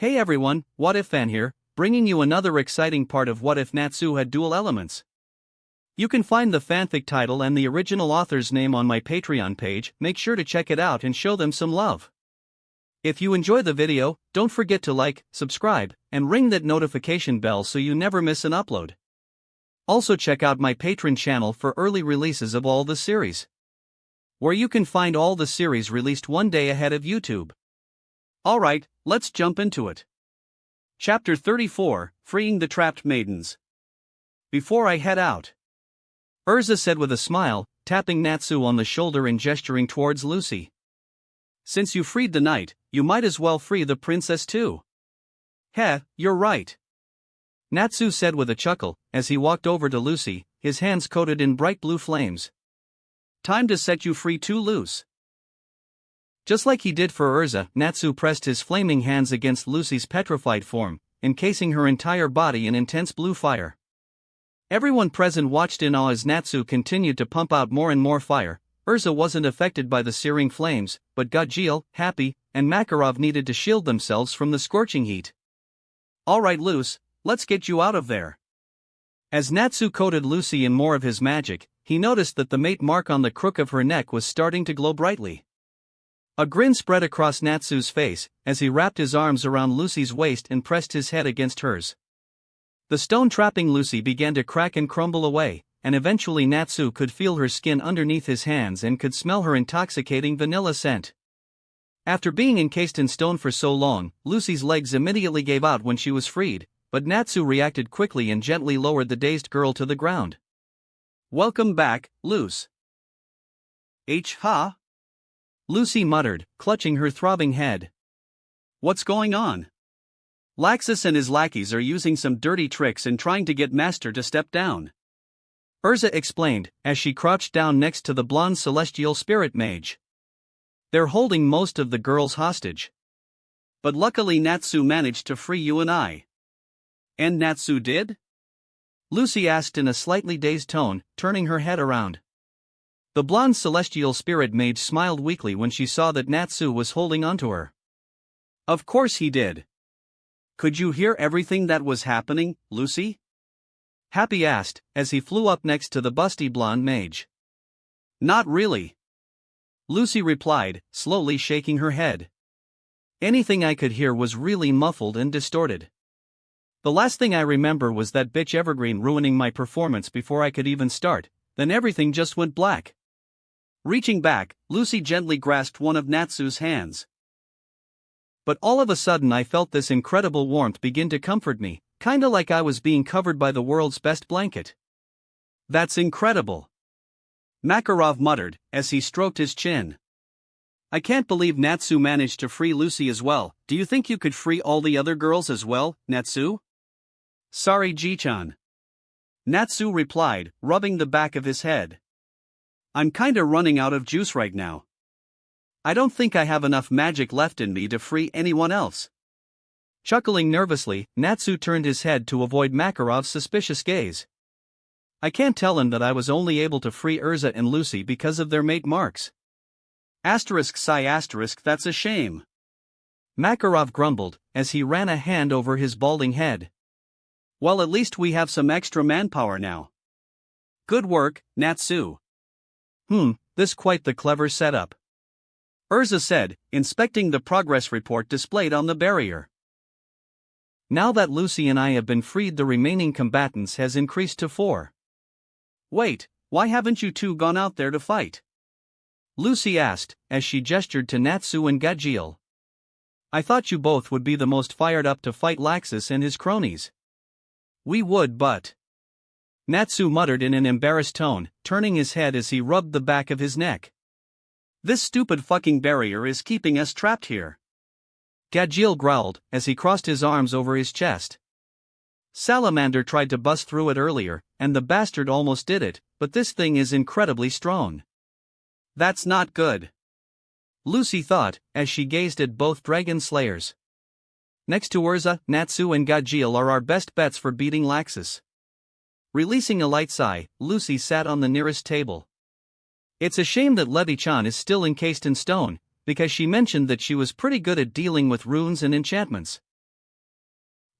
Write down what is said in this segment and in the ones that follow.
Hey everyone, What If Fan here, bringing you another exciting part of What If Natsu had dual elements. You can find the fanfic title and the original author's name on my Patreon page. Make sure to check it out and show them some love. If you enjoy the video, don't forget to like, subscribe, and ring that notification bell so you never miss an upload. Also check out my Patreon channel for early releases of all the series, where you can find all the series released one day ahead of YouTube. Alright, let's jump into it. Chapter 34, Freeing the Trapped Maidens. Before I head out, Urza said with a smile, tapping Natsu on the shoulder and gesturing towards Lucy. Since you freed the knight, you might as well free the princess too. Heh, you're right, Natsu said with a chuckle, as he walked over to Lucy, his hands coated in bright blue flames. Time to set you free too, Luce. Just like he did for Urza, Natsu pressed his flaming hands against Lucy's petrified form, encasing her entire body in intense blue fire. Everyone present watched in awe as Natsu continued to pump out more and more fire. Urza wasn't affected by the searing flames, but Gajeel, Happy, and Makarov needed to shield themselves from the scorching heat. Alright Luce, let's get you out of there. As Natsu coated Lucy in more of his magic, he noticed that the mate mark on the crook of her neck was starting to glow brightly. A grin spread across Natsu's face, as he wrapped his arms around Lucy's waist and pressed his head against hers. The stone trapping Lucy began to crack and crumble away, and eventually Natsu could feel her skin underneath his hands and could smell her intoxicating vanilla scent. After being encased in stone for so long, Lucy's legs immediately gave out when she was freed, but Natsu reacted quickly and gently lowered the dazed girl to the ground. Welcome back, Luce. Ha? Lucy muttered, clutching her throbbing head. What's going on? Laxus and his lackeys are using some dirty tricks and trying to get Master to step down, Urza explained, as she crouched down next to the blonde celestial spirit mage. They're holding most of the girls hostage. But luckily Natsu managed to free you and I. And Natsu did? Lucy asked in a slightly dazed tone, turning her head around. The blonde celestial spirit mage smiled weakly when she saw that Natsu was holding onto her. Of course he did. Could you hear everything that was happening, Lucy? Happy asked, as he flew up next to the busty blonde mage. Not really, Lucy replied, slowly shaking her head. Anything I could hear was really muffled and distorted. The last thing I remember was that bitch Evergreen ruining my performance before I could even start, then everything just went black. Reaching back, Lucy gently grasped one of Natsu's hands. But all of a sudden I felt this incredible warmth begin to comfort me, kinda like I was being covered by the world's best blanket. That's incredible, Makarov muttered, as he stroked his chin. I can't believe Natsu managed to free Lucy as well. Do you think you could free all the other girls as well, Natsu? Sorry Ji-chan, Natsu replied, rubbing the back of his head. I'm kinda running out of juice right now. I don't think I have enough magic left in me to free anyone else. Chuckling nervously, Natsu turned his head to avoid Makarov's suspicious gaze. I can't tell him that I was only able to free Urza and Lucy because of their mate marks. Sigh that's a shame, Makarov grumbled, as he ran a hand over his balding head. Well, at least we have some extra manpower now. Good work, Natsu. This quite the clever setup, Urza said, inspecting the progress report displayed on the barrier. Now that Lucy and I have been freed, the remaining combatants has increased to 4. Wait, why haven't you two gone out there to fight? Lucy asked, as she gestured to Natsu and Gajeel. I thought you both would be the most fired up to fight Laxus and his cronies. We would, but... Natsu muttered in an embarrassed tone, turning his head as he rubbed the back of his neck. This stupid fucking barrier is keeping us trapped here, Gajeel growled, as he crossed his arms over his chest. Salamander tried to bust through it earlier, and the bastard almost did it, but this thing is incredibly strong. That's not good, Lucy thought, as she gazed at both dragon slayers. Next to Urza, Natsu and Gajeel are our best bets for beating Laxus. Releasing a light sigh, Lucy sat on the nearest table. It's a shame that Levy-chan is still encased in stone, because she mentioned that she was pretty good at dealing with runes and enchantments.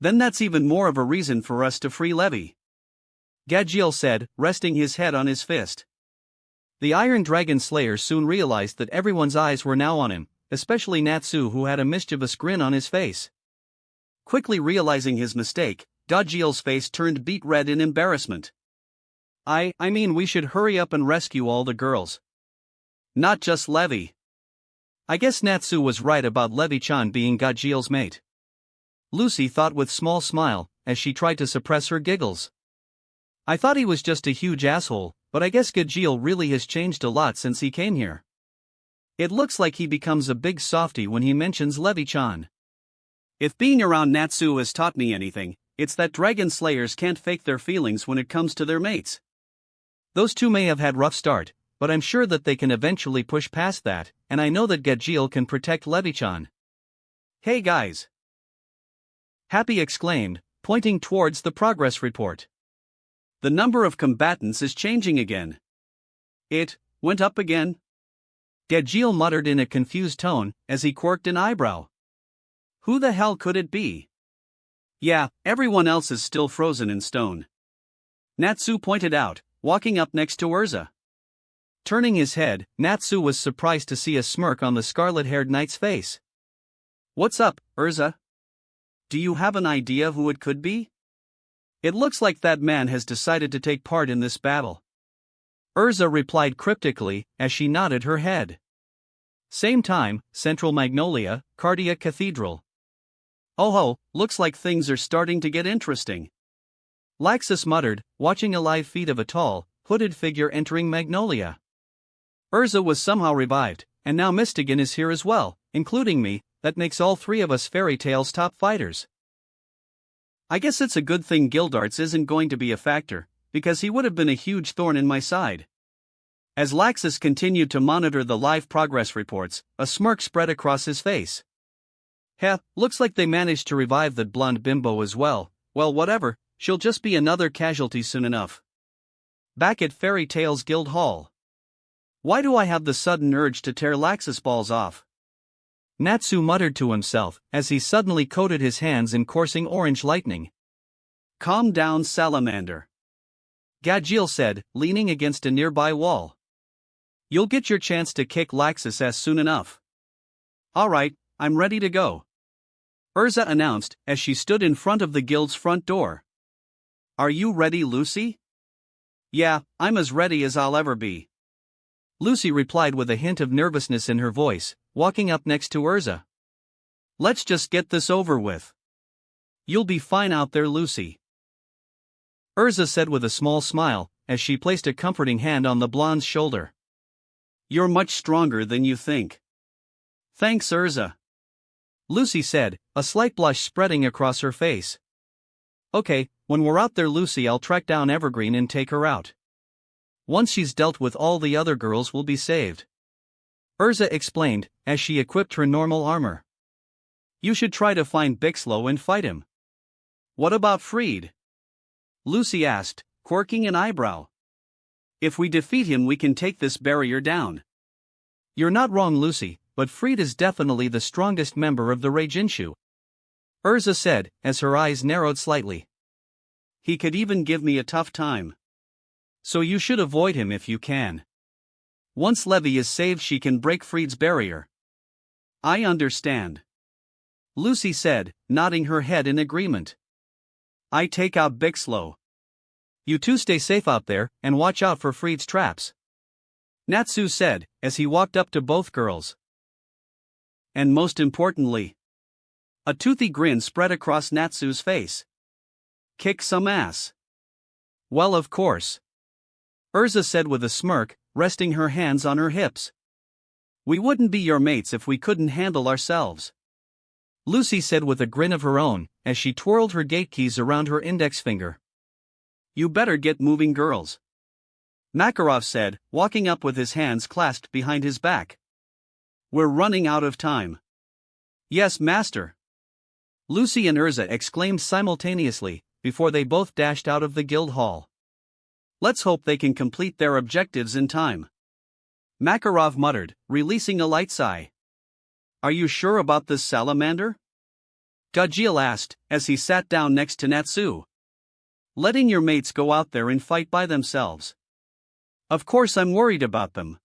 Then that's even more of a reason for us to free Levi, Gadgil said, resting his head on his fist. The Iron Dragon Slayer soon realized that everyone's eyes were now on him, especially Natsu, who had a mischievous grin on his face. Quickly realizing his mistake, Gadgil's face turned beet red in embarrassment. I mean we should hurry up and rescue all the girls. Not just Levi. I guess Natsu was right about Levi-chan being Gadgil's mate, Lucy thought with small smile, as she tried to suppress her giggles. I thought he was just a huge asshole, but I guess Gadgil really has changed a lot since he came here. It looks like he becomes a big softy when he mentions Levi-chan. If being around Natsu has taught me anything, it's that dragon slayers can't fake their feelings when it comes to their mates. Those two may have had rough start, but I'm sure that they can eventually push past that, and I know that Gadgil can protect Levi-chan. Hey guys! Happy exclaimed, pointing towards the progress report. The number of combatants is changing again. It went up again? Gadgil muttered in a confused tone, as he quirked an eyebrow. Who the hell could it be? Yeah, everyone else is still frozen in stone, Natsu pointed out, walking up next to Urza. Turning his head, Natsu was surprised to see a smirk on the scarlet-haired knight's face. What's up, Urza? Do you have an idea who it could be? It looks like that man has decided to take part in this battle, Urza replied cryptically, as she nodded her head. Same time, Central Magnolia, Cardia Cathedral. Oh ho, looks like things are starting to get interesting, Laxus muttered, watching a live feed of a tall, hooded figure entering Magnolia. Urza was somehow revived, and now Mystigan is here as well, including me. That makes all three of us Fairy Tail's top fighters. I guess it's a good thing Gildarts isn't going to be a factor, because he would have been a huge thorn in my side. As Laxus continued to monitor the live progress reports, a smirk spread across his face. Heh, looks like they managed to revive that blonde bimbo as well. Well, whatever, she'll just be another casualty soon enough. Back at Fairy Tail's Guild Hall. Why do I have the sudden urge to tear Laxus balls off? Natsu muttered to himself, as he suddenly coated his hands in coursing orange lightning. Calm down, Salamander, Gadgil said, leaning against a nearby wall. You'll get your chance to kick Laxus ass soon enough. Alright, I'm ready to go, Urza announced, as she stood in front of the guild's front door. Are you ready, Lucy? Yeah, I'm as ready as I'll ever be, Lucy replied with a hint of nervousness in her voice, walking up next to Urza. Let's just get this over with. You'll be fine out there, Lucy, Urza said with a small smile, as she placed a comforting hand on the blonde's shoulder. You're much stronger than you think. Thanks, Urza, Lucy said, a slight blush spreading across her face. Okay, when we're out there, Lucy, I'll track down Evergreen and take her out. Once she's dealt with all the other girls, we'll be saved, Urza explained, as she equipped her normal armor. You should try to find Bixlow and fight him. What about Freed? Lucy asked, quirking an eyebrow. If we defeat him, we can take this barrier down. You're not wrong, Lucy, but Freed is definitely the strongest member of the Reijinshu, Urza said, as her eyes narrowed slightly. He could even give me a tough time. So you should avoid him if you can. Once Levi is saved, she can break Freed's barrier. I understand, Lucy said, nodding her head in agreement. I take out Bixlow. You two stay safe out there, and watch out for Freed's traps, Natsu said, as he walked up to both girls. And most importantly, a toothy grin spread across Natsu's face. Kick some ass. Well, of course, Urza said with a smirk, resting her hands on her hips. We wouldn't be your mates if we couldn't handle ourselves, Lucy said with a grin of her own, as she twirled her gate keys around her index finger. You better get moving, girls, Makarov said, walking up with his hands clasped behind his back. We're running out of time. Yes, master, Lucy and Urza exclaimed simultaneously, before they both dashed out of the guild hall. Let's hope they can complete their objectives in time, Makarov muttered, releasing a light sigh. Are you sure about this, Salamander? Gajeel asked, as he sat down next to Natsu. Letting your mates go out there and fight by themselves. Of course I'm worried about them.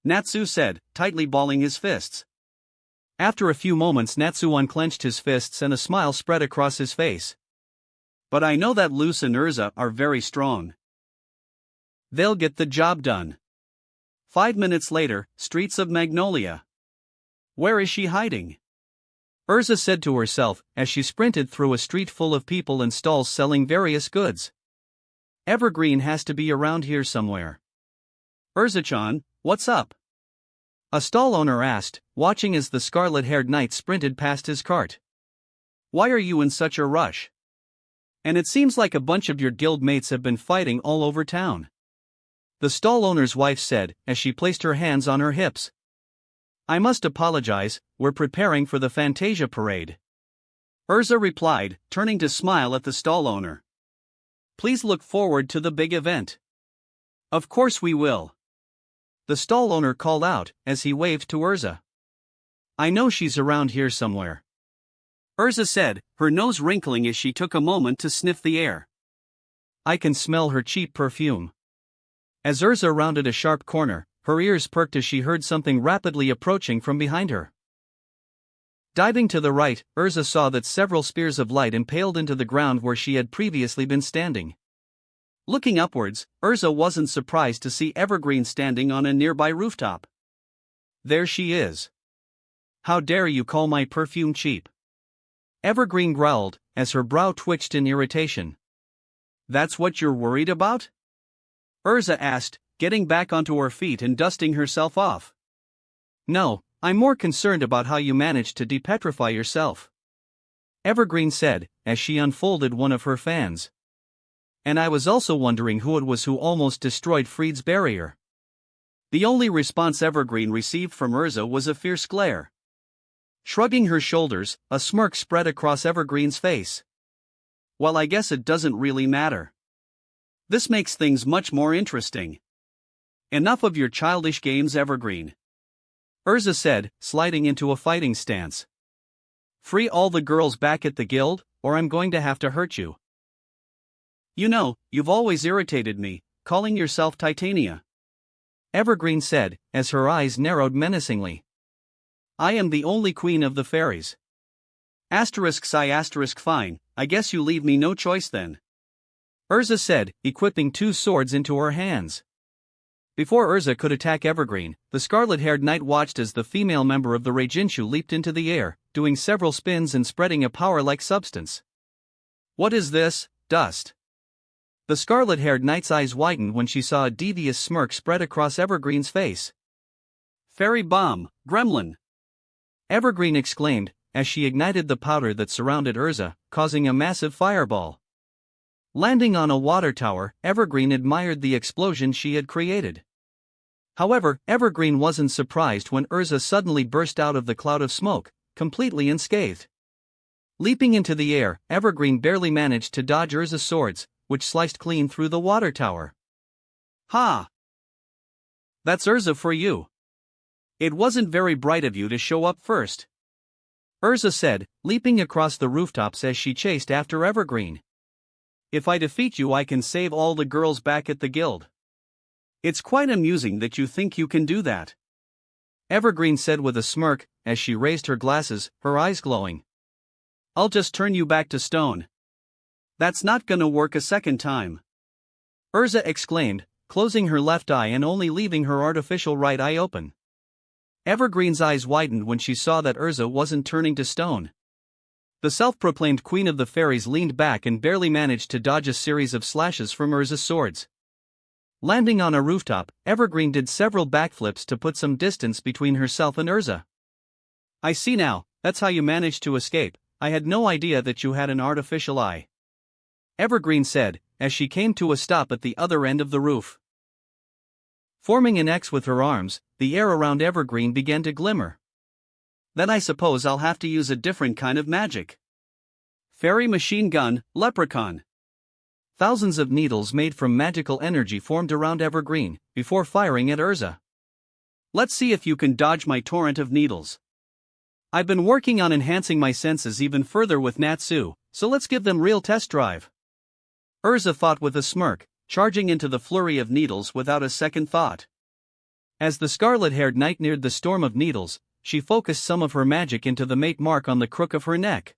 Natsu said, tightly balling his fists. After a few moments Natsu unclenched his fists and a smile spread across his face. But I know that Luz and Urza are very strong. They'll get the job done. 5 minutes later, streets of Magnolia. Where is she hiding? Urza said to herself, as she sprinted through a street full of people and stalls selling various goods. Evergreen has to be around here somewhere. Urza-chan, what's up? A stall owner asked, watching as the scarlet-haired knight sprinted past his cart. Why are you in such a rush? And it seems like a bunch of your guild mates have been fighting all over town. The stall owner's wife said, as she placed her hands on her hips. I must apologize, we're preparing for the Fantasia parade. Urza replied, turning to smile at the stall owner. Please look forward to the big event. Of course we will. The stall owner called out, as he waved to Urza. I know she's around here somewhere. Urza said, her nose wrinkling as she took a moment to sniff the air. I can smell her cheap perfume. As Urza rounded a sharp corner, her ears perked as she heard something rapidly approaching from behind her. Diving to the right, Urza saw that several spears of light impaled into the ground where she had previously been standing. Looking upwards, Urza wasn't surprised to see Evergreen standing on a nearby rooftop. There she is. How dare you call my perfume cheap? Evergreen growled, as her brow twitched in irritation. That's what you're worried about? Urza asked, getting back onto her feet and dusting herself off. No, I'm more concerned about how you managed to depetrify yourself. Evergreen said, as she unfolded one of her fans. And I was also wondering who it was who almost destroyed Freed's barrier. The only response Evergreen received from Urza was a fierce glare. Shrugging her shoulders, a smirk spread across Evergreen's face. Well, I guess it doesn't really matter. This makes things much more interesting. Enough of your childish games, Evergreen. Urza said, sliding into a fighting stance. Free all the girls back at the guild, or I'm going to have to hurt you. You know, you've always irritated me, calling yourself Titania. Evergreen said, as her eyes narrowed menacingly. I am the only queen of the fairies. Fine, I guess you leave me no choice then. Urza said, equipping 2 swords into her hands. Before Urza could attack Evergreen, the scarlet-haired knight watched as the female member of the Reijinchu leaped into the air, doing several spins and spreading a power-like substance. What is this, dust? The scarlet-haired knight's eyes widened when she saw a devious smirk spread across Evergreen's face. Fairy bomb, gremlin! Evergreen exclaimed, as she ignited the powder that surrounded Urza, causing a massive fireball. Landing on a water tower, Evergreen admired the explosion she had created. However, Evergreen wasn't surprised when Urza suddenly burst out of the cloud of smoke, completely unscathed. Leaping into the air, Evergreen barely managed to dodge Urza's swords, which sliced clean through the water tower. Ha! That's Urza for you. It wasn't very bright of you to show up first. Urza said, leaping across the rooftops as she chased after Evergreen. If I defeat you, I can save all the girls back at the guild. It's quite amusing that you think you can do that. Evergreen said with a smirk, as she raised her glasses, her eyes glowing. I'll just turn you back to stone. That's not gonna work a second time. Urza exclaimed, closing her left eye and only leaving her artificial right eye open. Evergreen's eyes widened when she saw that Urza wasn't turning to stone. The self-proclaimed queen of the fairies leaned back and barely managed to dodge a series of slashes from Urza's swords. Landing on a rooftop, Evergreen did several backflips to put some distance between herself and Urza. I see now, that's how you managed to escape. I had no idea that you had an artificial eye. Evergreen said, as she came to a stop at the other end of the roof. Forming an X with her arms, the air around Evergreen began to glimmer. Then I suppose I'll have to use a different kind of magic. Fairy machine gun, leprechaun. Thousands of needles made from magical energy formed around Evergreen, before firing at Urza. Let's see if you can dodge my torrent of needles. I've been working on enhancing my senses even further with Natsu, so let's give them real test drive. Urza thought with a smirk, charging into the flurry of needles without a second thought. As the scarlet-haired knight neared the storm of needles, she focused some of her magic into the mate mark on the crook of her neck.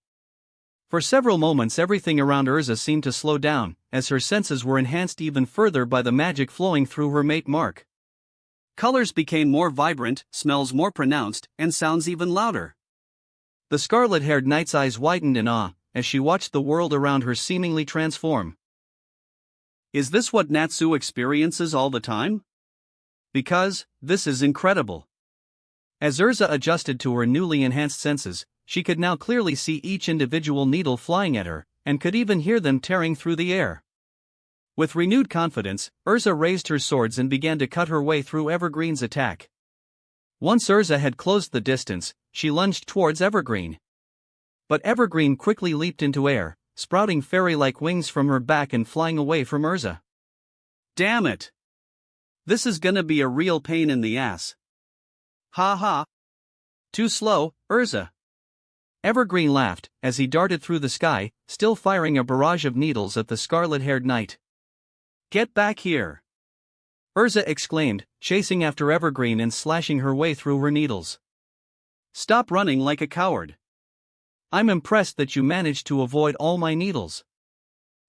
For several moments everything around Urza seemed to slow down, as her senses were enhanced even further by the magic flowing through her mate mark. Colors became more vibrant, smells more pronounced, and sounds even louder. The scarlet-haired knight's eyes widened in awe, as she watched the world around her seemingly transform. Is this what Natsu experiences all the time? Because, this is incredible. As Urza adjusted to her newly enhanced senses, she could now clearly see each individual needle flying at her, and could even hear them tearing through the air. With renewed confidence, Urza raised her swords and began to cut her way through Evergreen's attack. Once Urza had closed the distance, she lunged towards Evergreen. But Evergreen quickly leaped into air, sprouting fairy-like wings from her back and flying away from Urza. Damn it! This is gonna be a real pain in the ass. Ha ha! Too slow, Urza. Evergreen laughed, as he darted through the sky, still firing a barrage of needles at the scarlet-haired knight. Get back here! Urza exclaimed, chasing after Evergreen and slashing her way through her needles. Stop running like a coward. I'm impressed that you managed to avoid all my needles.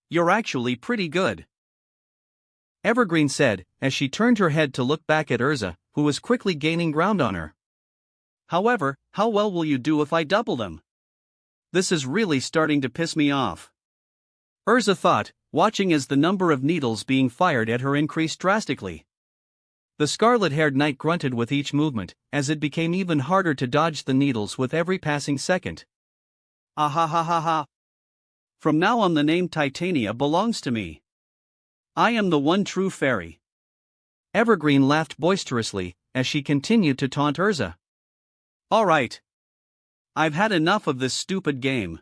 You're actually pretty good. Evergreen said, as she turned her head to look back at Urza, who was quickly gaining ground on her. However, how well will you do if I double them? This is really starting to piss me off. Urza thought, watching as the number of needles being fired at her increased drastically. The scarlet-haired knight grunted with each movement, as it became even harder to dodge the needles with every passing second. Ah ha ha ha ha. From now on the name Titania belongs to me. I am the one true fairy. Evergreen laughed boisterously, as she continued to taunt Urza. Alright. I've had enough of this stupid game.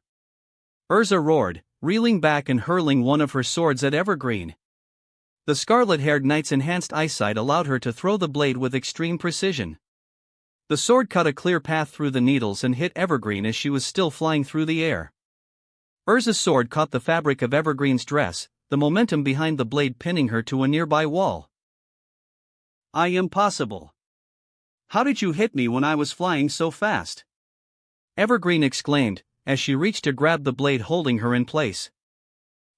Urza roared, reeling back and hurling one of her swords at Evergreen. The scarlet-haired knight's enhanced eyesight allowed her to throw the blade with extreme precision. The sword cut a clear path through the needles and hit Evergreen as she was still flying through the air. Urza's sword caught the fabric of Evergreen's dress, the momentum behind the blade pinning her to a nearby wall. Impossible. How did you hit me when I was flying so fast? Evergreen exclaimed, as she reached to grab the blade holding her in place.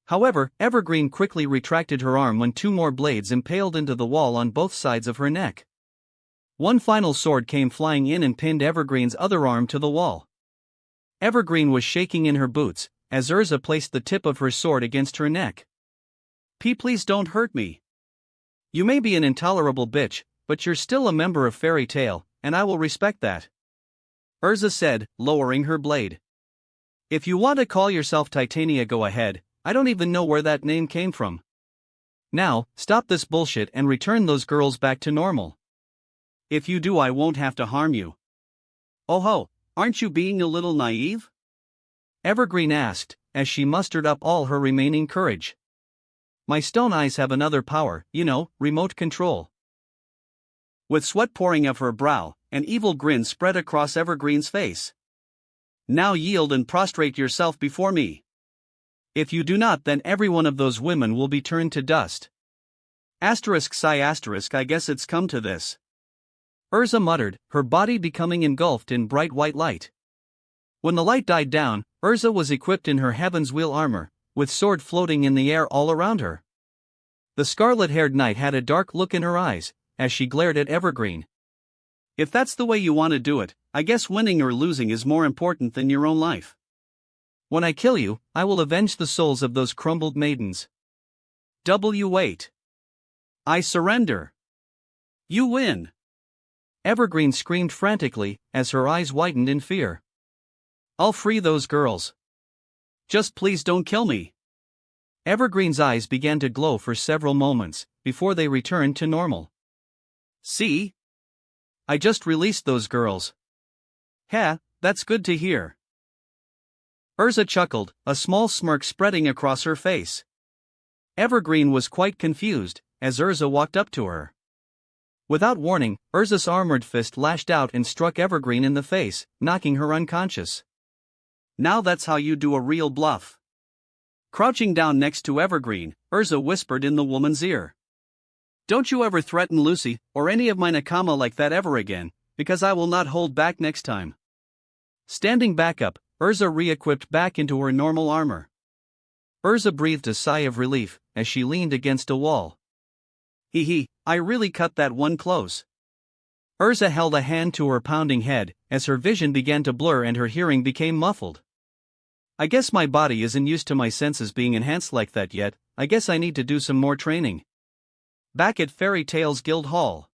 However, Evergreen quickly retracted her arm when two more blades impaled into the wall on both sides of her neck. One final sword came flying in and pinned Evergreen's other arm to the wall. Evergreen was shaking in her boots, as Urza placed the tip of her sword against her neck. Please don't hurt me. You may be an intolerable bitch, but you're still a member of Fairy Tail, and I will respect that. Urza said, lowering her blade. If you want to call yourself Titania, go ahead, I don't even know where that name came from. Now, stop this bullshit and return those girls back to normal. If you do, I won't have to harm you. Oh ho, aren't you being a little naive? Evergreen asked, as she mustered up all her remaining courage. My stone eyes have another power, remote control. With sweat pouring off her brow, an evil grin spread across Evergreen's face. Now yield and prostrate yourself before me. If you do not, then every one of those women will be turned to dust. Sigh I guess it's come to this. Urza muttered, her body becoming engulfed in bright white light. When the light died down, Urza was equipped in her Heaven's Wheel armor, with sword floating in the air all around her. The scarlet-haired knight had a dark look in her eyes, as she glared at Evergreen. If that's the way you want to do it, I guess winning or losing is more important than your own life. When I kill you, I will avenge the souls of those crumbled maidens. Wait. I surrender. You win. Evergreen screamed frantically, as her eyes widened in fear. I'll free those girls. Just please don't kill me. Evergreen's eyes began to glow for several moments, before they returned to normal. See? I just released those girls. Heh, that's good to hear. Urza chuckled, a small smirk spreading across her face. Evergreen was quite confused, as Urza walked up to her. Without warning, Urza's armored fist lashed out and struck Evergreen in the face, knocking her unconscious. Now that's how you do a real bluff. Crouching down next to Evergreen, Urza whispered in the woman's ear. Don't you ever threaten Lucy, or any of my nakama like that ever again, because I will not hold back next time. Standing back up, Urza re-equipped back into her normal armor. Urza breathed a sigh of relief, as she leaned against a wall. Hee, I really cut that one close. Urza held a hand to her pounding head, as her vision began to blur and her hearing became muffled. I guess my body isn't used to my senses being enhanced like that yet. I guess I need to do some more training. Back at Fairy Tales Guild Hall.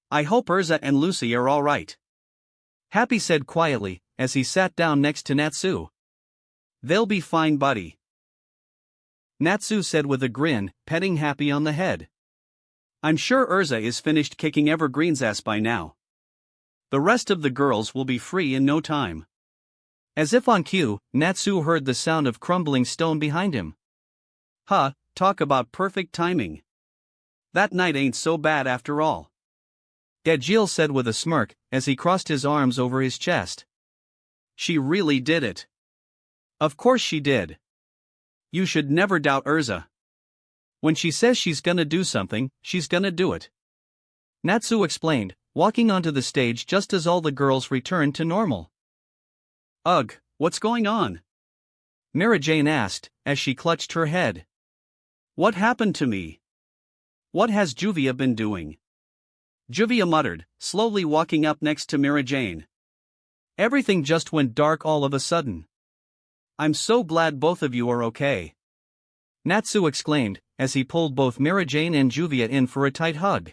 I hope Urza and Lucy are alright. Happy said quietly, as he sat down next to Natsu. They'll be fine, buddy. Natsu said with a grin, petting Happy on the head. I'm sure Urza is finished kicking Evergreen's ass by now. The rest of the girls will be free in no time. As if on cue, Natsu heard the sound of crumbling stone behind him. Talk about perfect timing. That night ain't so bad after all. Gajeel said with a smirk, as he crossed his arms over his chest. She really did it. Of course she did. You should never doubt Urza. When she says she's gonna do something, she's gonna do it. Natsu explained, walking onto the stage just as all the girls returned to normal. Ugh, what's going on? Mira Jane asked, as she clutched her head. What happened to me? What has Juvia been doing? Juvia muttered, slowly walking up next to Mira Jane. Everything just went dark all of a sudden. I'm so glad both of you are okay. Natsu exclaimed, as he pulled both Mira Jane and Juvia in for a tight hug.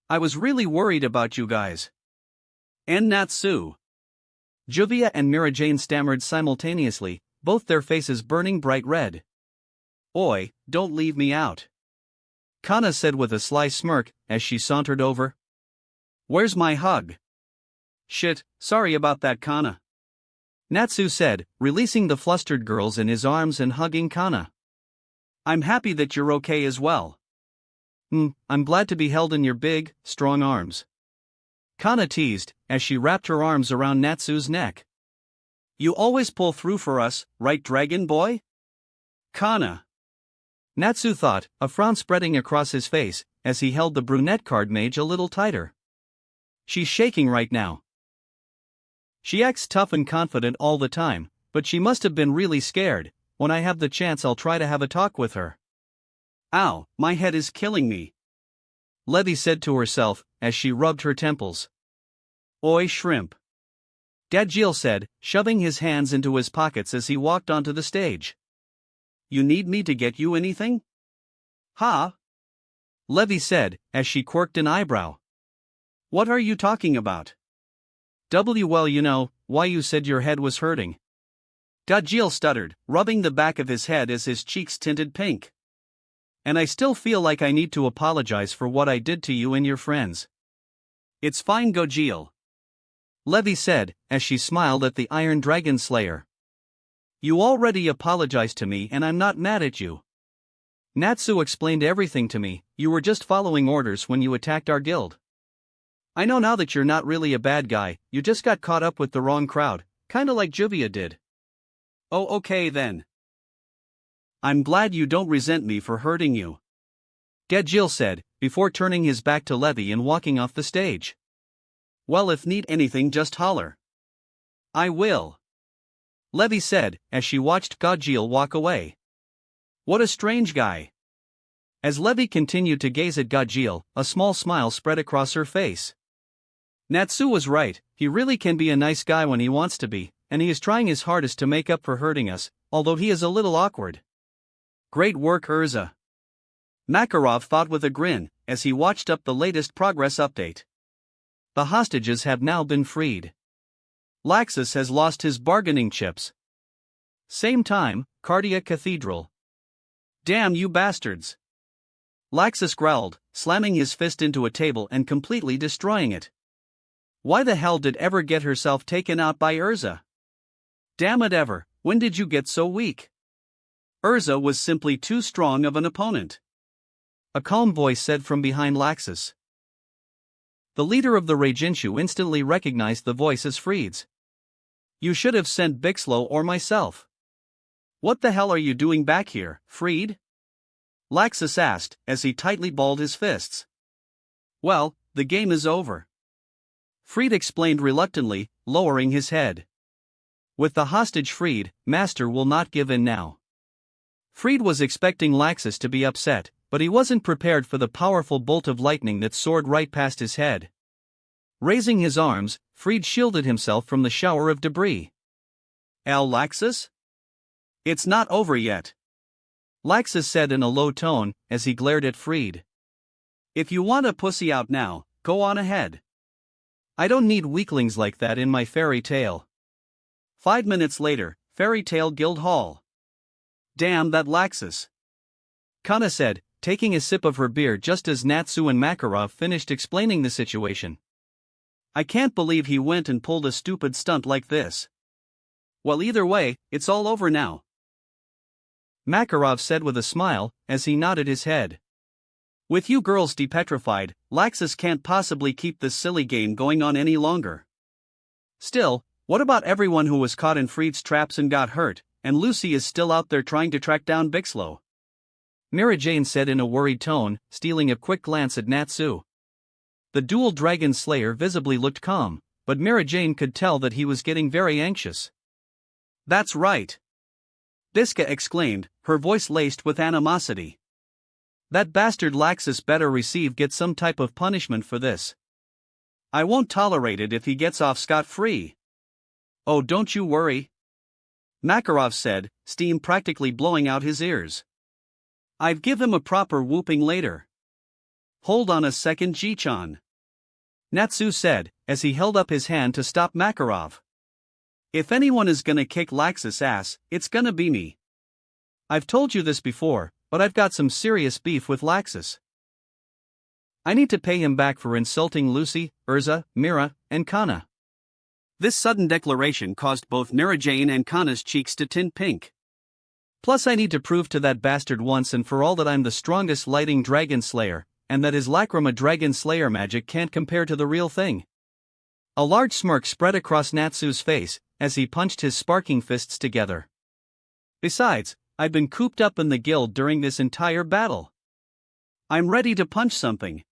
I was really worried about you guys. And Natsu. Juvia and Mira Jane stammered simultaneously, both their faces burning bright red. Oi, don't leave me out. Kana said with a sly smirk, as she sauntered over. Where's my hug? Shit, sorry about that, Kana. Natsu said, releasing the flustered girls in his arms and hugging Kana. I'm happy that you're okay as well. I'm glad to be held in your big, strong arms. Kana teased, as she wrapped her arms around Natsu's neck. You always pull through for us, right, Dragon Boy? Kana. Natsu thought, a frown spreading across his face, as he held the brunette card mage a little tighter. She's shaking right now. She acts tough and confident all the time, but she must have been really scared. When I have the chance, I'll try to have a talk with her. Ow, my head is killing me. Letty said to herself, as she rubbed her temples. Oi, shrimp. Gajeel said, shoving his hands into his pockets as he walked onto the stage. You need me to get you anything? Ha? Levy said, as she quirked an eyebrow. What are you talking about? Well, you know, why you said your head was hurting. Gajeel stuttered, rubbing the back of his head as his cheeks tinted pink. And I still feel like I need to apologize for what I did to you and your friends. It's fine, Gajeel. Levy said, as she smiled at the Iron Dragon Slayer. You already apologized to me and I'm not mad at you. Natsu explained everything to me. You were just following orders when you attacked our guild. I know now that you're not really a bad guy, you just got caught up with the wrong crowd, kinda like Juvia did. Oh, okay then. I'm glad you don't resent me for hurting you. Gajeel said, before turning his back to Levy and walking off the stage. Well, if need anything, just holler. I will. Levy said, as she watched Gajeel walk away. What a strange guy. As Levy continued to gaze at Gajeel, a small smile spread across her face. Natsu was right, he really can be a nice guy when he wants to be, and he is trying his hardest to make up for hurting us, although he is a little awkward. Great work, Urza. Makarov thought with a grin, as he watched up the latest progress update. The hostages have now been freed. Laxus has lost his bargaining chips. Same time, Cardia Cathedral. Damn you bastards. Laxus growled, slamming his fist into a table and completely destroying it. Why the hell did Ever get herself taken out by Urza? Damn it, Ever, when did you get so weak? Urza was simply too strong of an opponent. A calm voice said from behind Laxus. The leader of the Reijinshu instantly recognized the voice as Fried's. You should have sent Bixlow or myself. What the hell are you doing back here, Fried? Laxus asked, as he tightly balled his fists. Well, the game is over. Fried explained reluctantly, lowering his head. With the hostage freed, Master will not give in now. Fried was expecting Laxus to be upset, but he wasn't prepared for the powerful bolt of lightning that soared right past his head. Raising his arms, Fried shielded himself from the shower of debris. Laxus? It's not over yet. Laxus said in a low tone, as he glared at Fried. If you want a pussy out now, go on ahead. I don't need weaklings like that in my fairy tale. 5 minutes later, Fairy Tale Guild Hall. Damn that Laxus. Kana said, taking a sip of her beer just as Natsu and Makarov finished explaining the situation. I can't believe he went and pulled a stupid stunt like this. Well, either way, it's all over now. Makarov said with a smile, as he nodded his head. With you girls depetrified, Laxus can't possibly keep this silly game going on any longer. Still, what about everyone who was caught in Fried's traps and got hurt, and Lucy is still out there trying to track down Bixlow? Mira Jane said in a worried tone, stealing a quick glance at Natsu. The dual dragon slayer visibly looked calm, but Mira Jane could tell that he was getting very anxious. That's right. Biska exclaimed, her voice laced with animosity. That bastard Laxus better get some type of punishment for this. I won't tolerate it if he gets off scot-free. Oh, don't you worry. Makarov said, steam practically blowing out his ears. I've give him a proper whooping later. Hold on a second, Ji-chan. Natsu said, as he held up his hand to stop Makarov. If anyone is gonna kick Laxus' ass, it's gonna be me. I've told you this before, but I've got some serious beef with Laxus. I need to pay him back for insulting Lucy, Urza, Mira, and Kana. This sudden declaration caused both Mira Jane and Kana's cheeks to tint pink. Plus I need to prove to that bastard once and for all that I'm the strongest lighting dragon slayer, and that his Lacrima dragon slayer magic can't compare to the real thing. A large smirk spread across Natsu's face, as he punched his sparking fists together. Besides, I've been cooped up in the guild during this entire battle. I'm ready to punch something.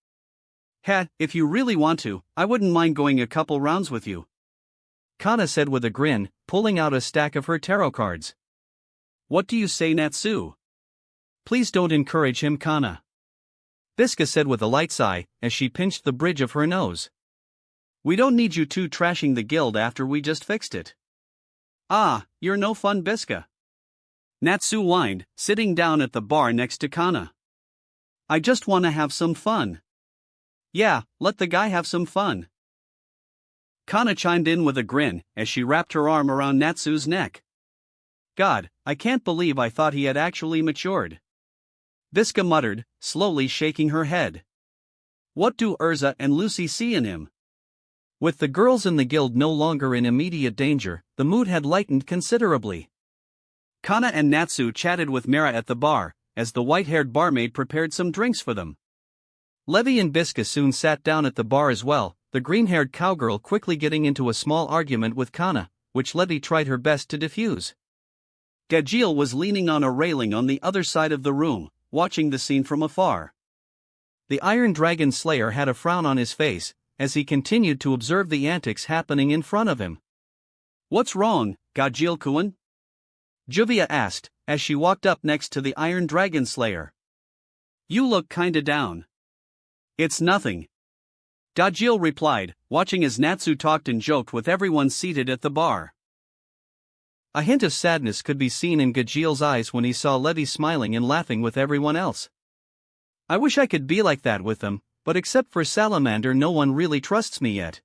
If you really want to, I wouldn't mind going a couple rounds with you. Kana said with a grin, pulling out a stack of her tarot cards. What do you say, Natsu? Please don't encourage him, Kana. Biska said with a light sigh, as she pinched the bridge of her nose. We don't need you two trashing the guild after we just fixed it. Ah, you're no fun, Biska. Natsu whined, sitting down at the bar next to Kana. I just want to have some fun. Yeah, let the guy have some fun. Kana chimed in with a grin, as she wrapped her arm around Natsu's neck. God, I can't believe I thought he had actually matured. Biska muttered, slowly shaking her head. What do Urza and Lucy see in him? With the girls in the guild no longer in immediate danger, the mood had lightened considerably. Kana and Natsu chatted with Mira at the bar, as the white-haired barmaid prepared some drinks for them. Levi and Biska soon sat down at the bar as well, the green-haired cowgirl quickly getting into a small argument with Kana, which Levi tried her best to diffuse. Gajil was leaning on a railing on the other side of the room, watching the scene from afar. The Iron Dragon Slayer had a frown on his face, as he continued to observe the antics happening in front of him. What's wrong, Gajil-kun? Juvia asked, as she walked up next to the Iron Dragon Slayer. You look kinda down. It's nothing. Gajil replied, watching as Natsu talked and joked with everyone seated at the bar. A hint of sadness could be seen in Gajil's eyes when he saw Levi smiling and laughing with everyone else. I wish I could be like that with them, but except for Salamander no one really trusts me yet.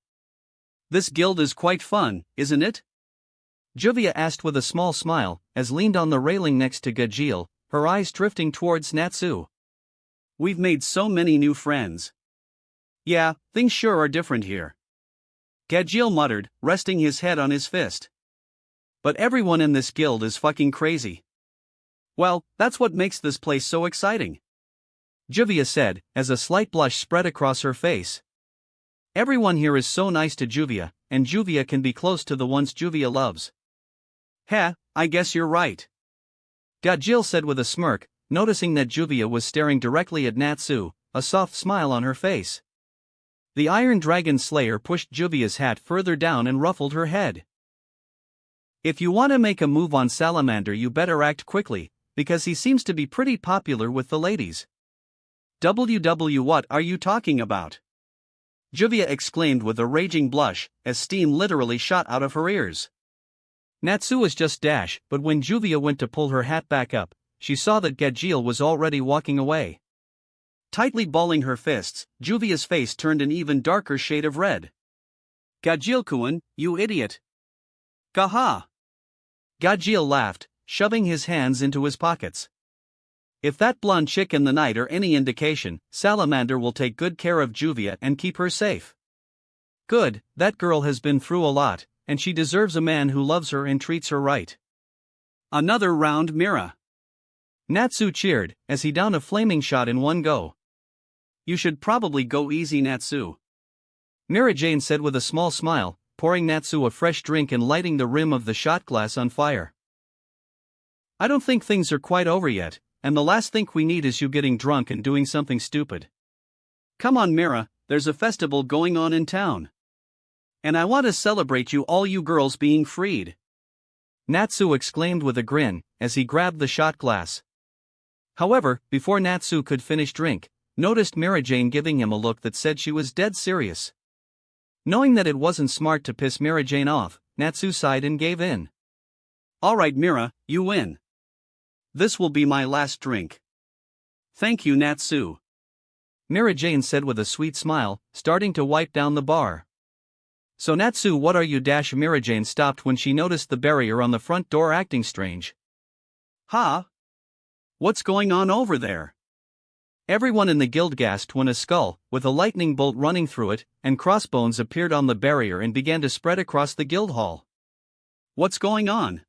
This guild is quite fun, isn't it? Juvia asked with a small smile, as leaned on the railing next to Gajil, her eyes drifting towards Natsu. We've made so many new friends. Yeah, things sure are different here. Gajil muttered, resting his head on his fist. But everyone in this guild is fucking crazy. Well, that's what makes this place so exciting. Juvia said, as a slight blush spread across her face. Everyone here is so nice to Juvia, and Juvia can be close to the ones Juvia loves. Heh, I guess you're right. Gajil said with a smirk, noticing that Juvia was staring directly at Natsu, a soft smile on her face. The Iron Dragon Slayer pushed Juvia's hat further down and ruffled her head. If you want to make a move on Salamander, you better act quickly, because he seems to be pretty popular with the ladies. WW, what are you talking about? Juvia exclaimed with a raging blush, as steam literally shot out of her ears. Natsu was just dash, but when Juvia went to pull her hat back up, she saw that Gajil was already walking away. Tightly balling her fists, Juvia's face turned an even darker shade of red. Gajil-kun, you idiot! Gaha! Gajil laughed, shoving his hands into his pockets. If that blonde chick in the night are any indication, Salamander will take good care of Juvia and keep her safe. Good, that girl has been through a lot, and she deserves a man who loves her and treats her right. Another round, Mira. Natsu cheered, as he downed a flaming shot in one go. You should probably go easy, Natsu. Mira Jane said with a small smile, pouring Natsu a fresh drink and lighting the rim of the shot glass on fire. I don't think things are quite over yet, and the last thing we need is you getting drunk and doing something stupid. Come on, Mira, there's a festival going on in town. And I want to celebrate all you girls being freed. Natsu exclaimed with a grin, as he grabbed the shot glass. However, before Natsu could finish drink, noticed Mira Jane giving him a look that said she was dead serious. Knowing that it wasn't smart to piss Mira Jane off, Natsu sighed and gave in. Alright Mira, you win. This will be my last drink. Thank you, Natsu. Mira Jane said with a sweet smile, starting to wipe down the bar. So Natsu, what are you? Mira Jane stopped when she noticed the barrier on the front door acting strange. Huh? What's going on over there? Everyone in the guild gasped when a skull, with a lightning bolt running through it, and crossbones appeared on the barrier and began to spread across the guild hall. What's going on?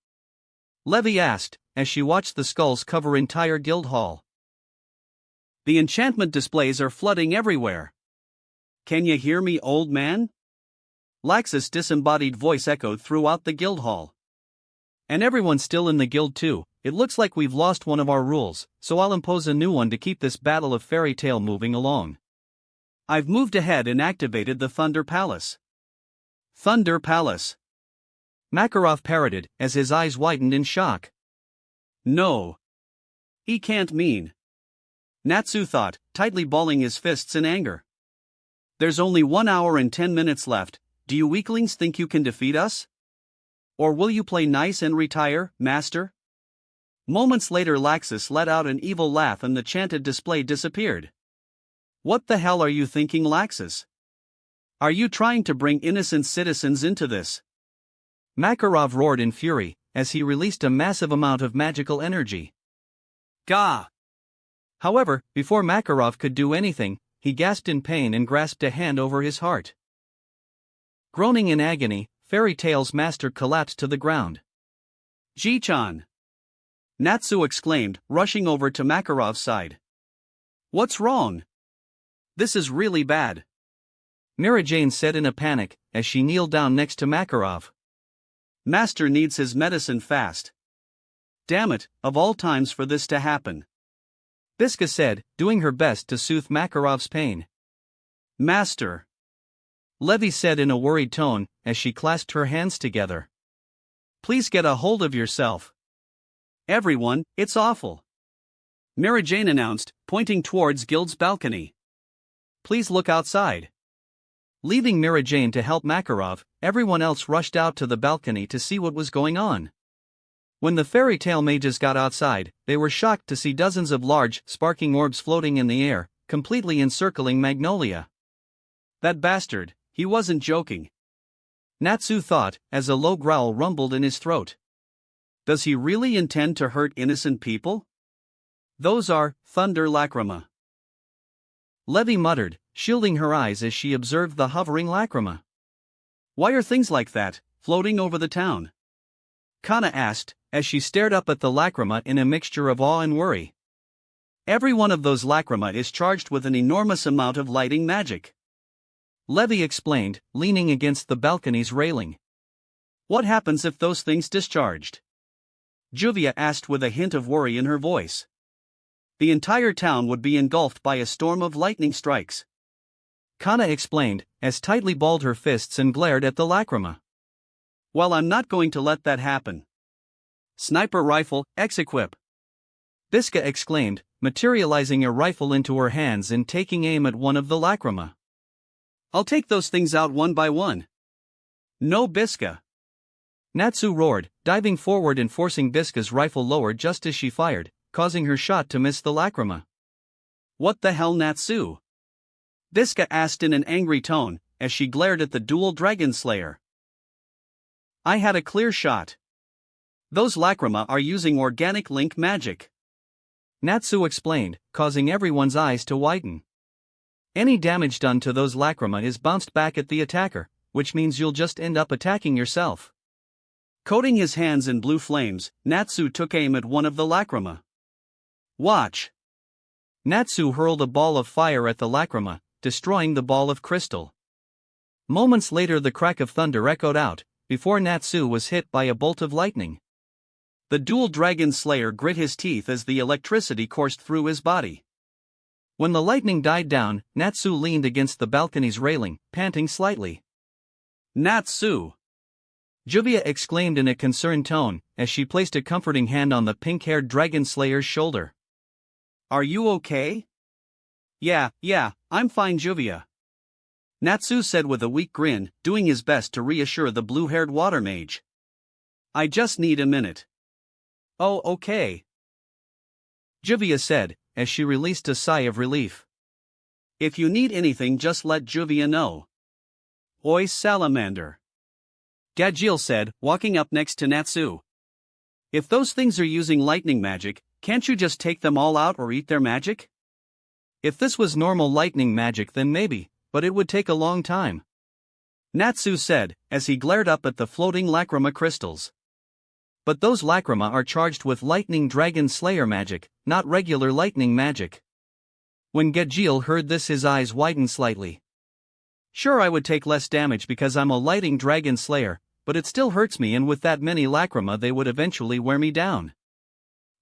Levy asked, as she watched the skulls cover entire guild hall. The enchantment displays are flooding everywhere. Can you hear me, old man? Lax's disembodied voice echoed throughout the guild hall. And everyone's still in the guild too. It looks like we've lost one of our rules, so I'll impose a new one to keep this battle of fairy tale moving along. I've moved ahead and activated the Thunder Palace. Thunder Palace. Makarov parroted, as his eyes widened in shock. No. He can't mean. Natsu thought, tightly balling his fists in anger. There's only 1 hour and 10 minutes left. Do you weaklings think you can defeat us? Or will you play nice and retire, master? Moments later Laxus let out an evil laugh and the chanted display disappeared. What the hell are you thinking, Laxus? Are you trying to bring innocent citizens into this? Makarov roared in fury, as he released a massive amount of magical energy. Gah! However, before Makarov could do anything, he gasped in pain and grasped a hand over his heart. Groaning in agony, Fairy Tail's master collapsed to the ground. Ji-chan! Natsu exclaimed, rushing over to Makarov's side. What's wrong? This is really bad. Mira Jane said in a panic, as she kneeled down next to Makarov. Master needs his medicine fast. Damn it, of all times for this to happen. Biska said, doing her best to soothe Makarov's pain. Master. Levy said in a worried tone, as she clasped her hands together. Please get a hold of yourself. Everyone, it's awful. Mira Jane announced, pointing towards Guild's balcony. Please look outside. Leaving Mira Jane to help Makarov, everyone else rushed out to the balcony to see what was going on. When the fairy tale mages got outside, they were shocked to see dozens of large, sparking orbs floating in the air, completely encircling Magnolia. That bastard, he wasn't joking. Natsu thought, as a low growl rumbled in his throat. Does he really intend to hurt innocent people? Those are thunder lacrima. Levy muttered, shielding her eyes as she observed the hovering lacrima. Why are things like that, floating over the town? Kana asked, as she stared up at the lacrima in a mixture of awe and worry. Every one of those lacrima is charged with an enormous amount of lighting magic. Levi explained, leaning against the balcony's railing. What happens if those things discharged? Juvia asked with a hint of worry in her voice. The entire town would be engulfed by a storm of lightning strikes. Kana explained, as tightly balled her fists and glared at the lacrima. Well, I'm not going to let that happen. Sniper rifle, ex-equip. Biska exclaimed, materializing a rifle into her hands and taking aim at one of the lacrima. I'll take those things out one by one. No, Biska. Natsu roared, diving forward and forcing Biska's rifle lower just as she fired, causing her shot to miss the lacrima. What the hell, Natsu? Biska asked in an angry tone, as she glared at the dual dragon slayer. I had a clear shot. Those lacrima are using organic link magic. Natsu explained, causing everyone's eyes to widen. Any damage done to those lacrima is bounced back at the attacker, which means you'll just end up attacking yourself. Coating his hands in blue flames, Natsu took aim at one of the lacrima. Watch! Natsu hurled a ball of fire at the lacrima, destroying the ball of crystal. Moments later, the crack of thunder echoed out, before Natsu was hit by a bolt of lightning. The dual dragon slayer grit his teeth as the electricity coursed through his body. When the lightning died down, Natsu leaned against the balcony's railing, panting slightly. Natsu! Juvia exclaimed in a concerned tone, as she placed a comforting hand on the pink-haired dragon slayer's shoulder. Are you okay? Yeah, I'm fine, Juvia. Natsu said with a weak grin, doing his best to reassure the blue-haired water mage. I just need a minute. Oh, okay. Juvia said, as she released a sigh of relief. If you need anything, just let Juvia know. Oi, salamander. Gadjil said, walking up next to Natsu. If those things are using lightning magic, can't you just take them all out or eat their magic? If this was normal lightning magic, then maybe, but it would take a long time. Natsu said, as he glared up at the floating lacrima crystals. But those lacrima are charged with lightning dragon slayer magic, not regular lightning magic. When Gadjil heard this, his eyes widened slightly. Sure, I would take less damage because I'm a lightning dragon slayer, but it still hurts me, and with that many lacrima they would eventually wear me down.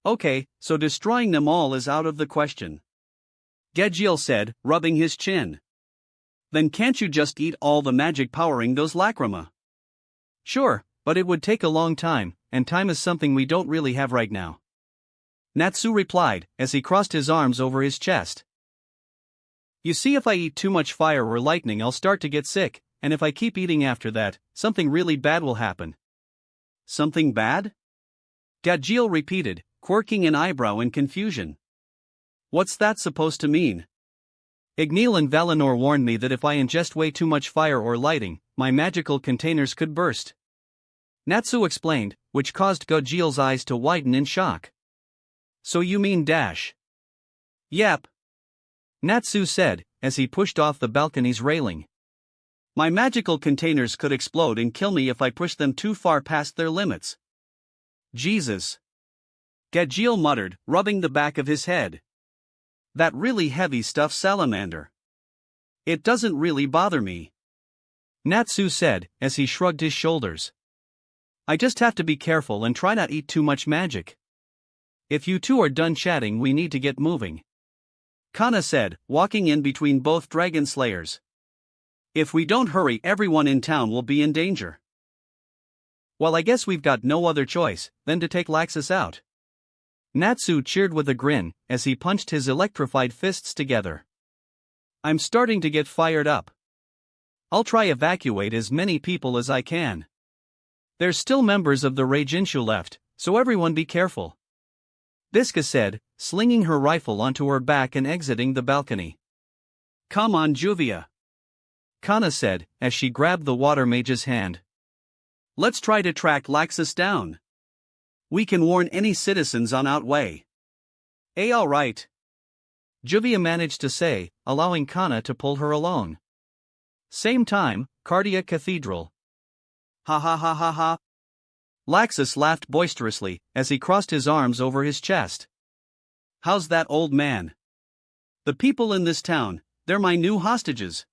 Okay, so destroying them all is out of the question. Gadjil said, rubbing his chin. Then can't you just eat all the magic powering those lacrima? Sure, but it would take a long time, and time is something we don't really have right now. Natsu replied, as he crossed his arms over his chest. You see, if I eat too much fire or lightning, I'll start to get sick, and if I keep eating after that, something really bad will happen. Something bad? Gadjil repeated, quirking an eyebrow in confusion. What's that supposed to mean? Igneel and Valinor warned me that if I ingest way too much fire or lighting, my magical containers could burst. Natsu explained, which caused Gadjil's eyes to widen in shock. So you mean dash? Yep. Natsu said, as he pushed off the balcony's railing. My magical containers could explode and kill me if I push them too far past their limits. Jesus. Gadjil muttered, rubbing the back of his head. That really heavy stuff, salamander. It doesn't really bother me. Natsu said, as he shrugged his shoulders. I just have to be careful and try not eat too much magic. If you two are done chatting, we need to get moving. Kana said, walking in between both dragon slayers. If we don't hurry, everyone in town will be in danger. Well, I guess we've got no other choice than to take Laxus out. Natsu cheered with a grin, as he punched his electrified fists together. I'm starting to get fired up. I'll try evacuate as many people as I can. There's still members of the Reijinshu left, so everyone be careful. Biska said, slinging her rifle onto her back and exiting the balcony. Come on, Juvia. Kana said, as she grabbed the water mage's hand. Let's try to track Laxus down. We can warn any citizens on our way. All right. Juvia managed to say, allowing Kana to pull her along. Same time, Cardia Cathedral. Ha ha ha ha ha. Laxus laughed boisterously, as he crossed his arms over his chest. How's that, old man? The people in this town, they're my new hostages.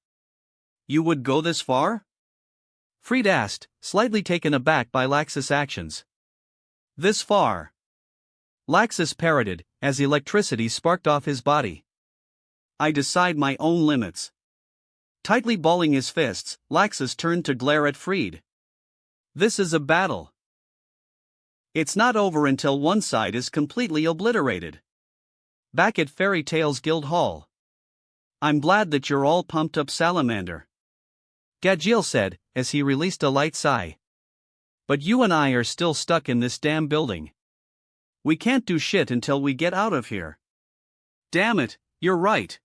You would go this far? Freed asked, slightly taken aback by Laxus' actions. This far? Laxus parroted, as electricity sparked off his body. I decide my own limits. Tightly balling his fists, Laxus turned to glare at Freed. This is a battle. It's not over until one side is completely obliterated. Back at Fairy Tales Guild Hall. I'm glad that you're all pumped up, Salamander. Gadgil said, as he released a light sigh. But you and I are still stuck in this damn building. We can't do shit until we get out of here. Damn it, you're right.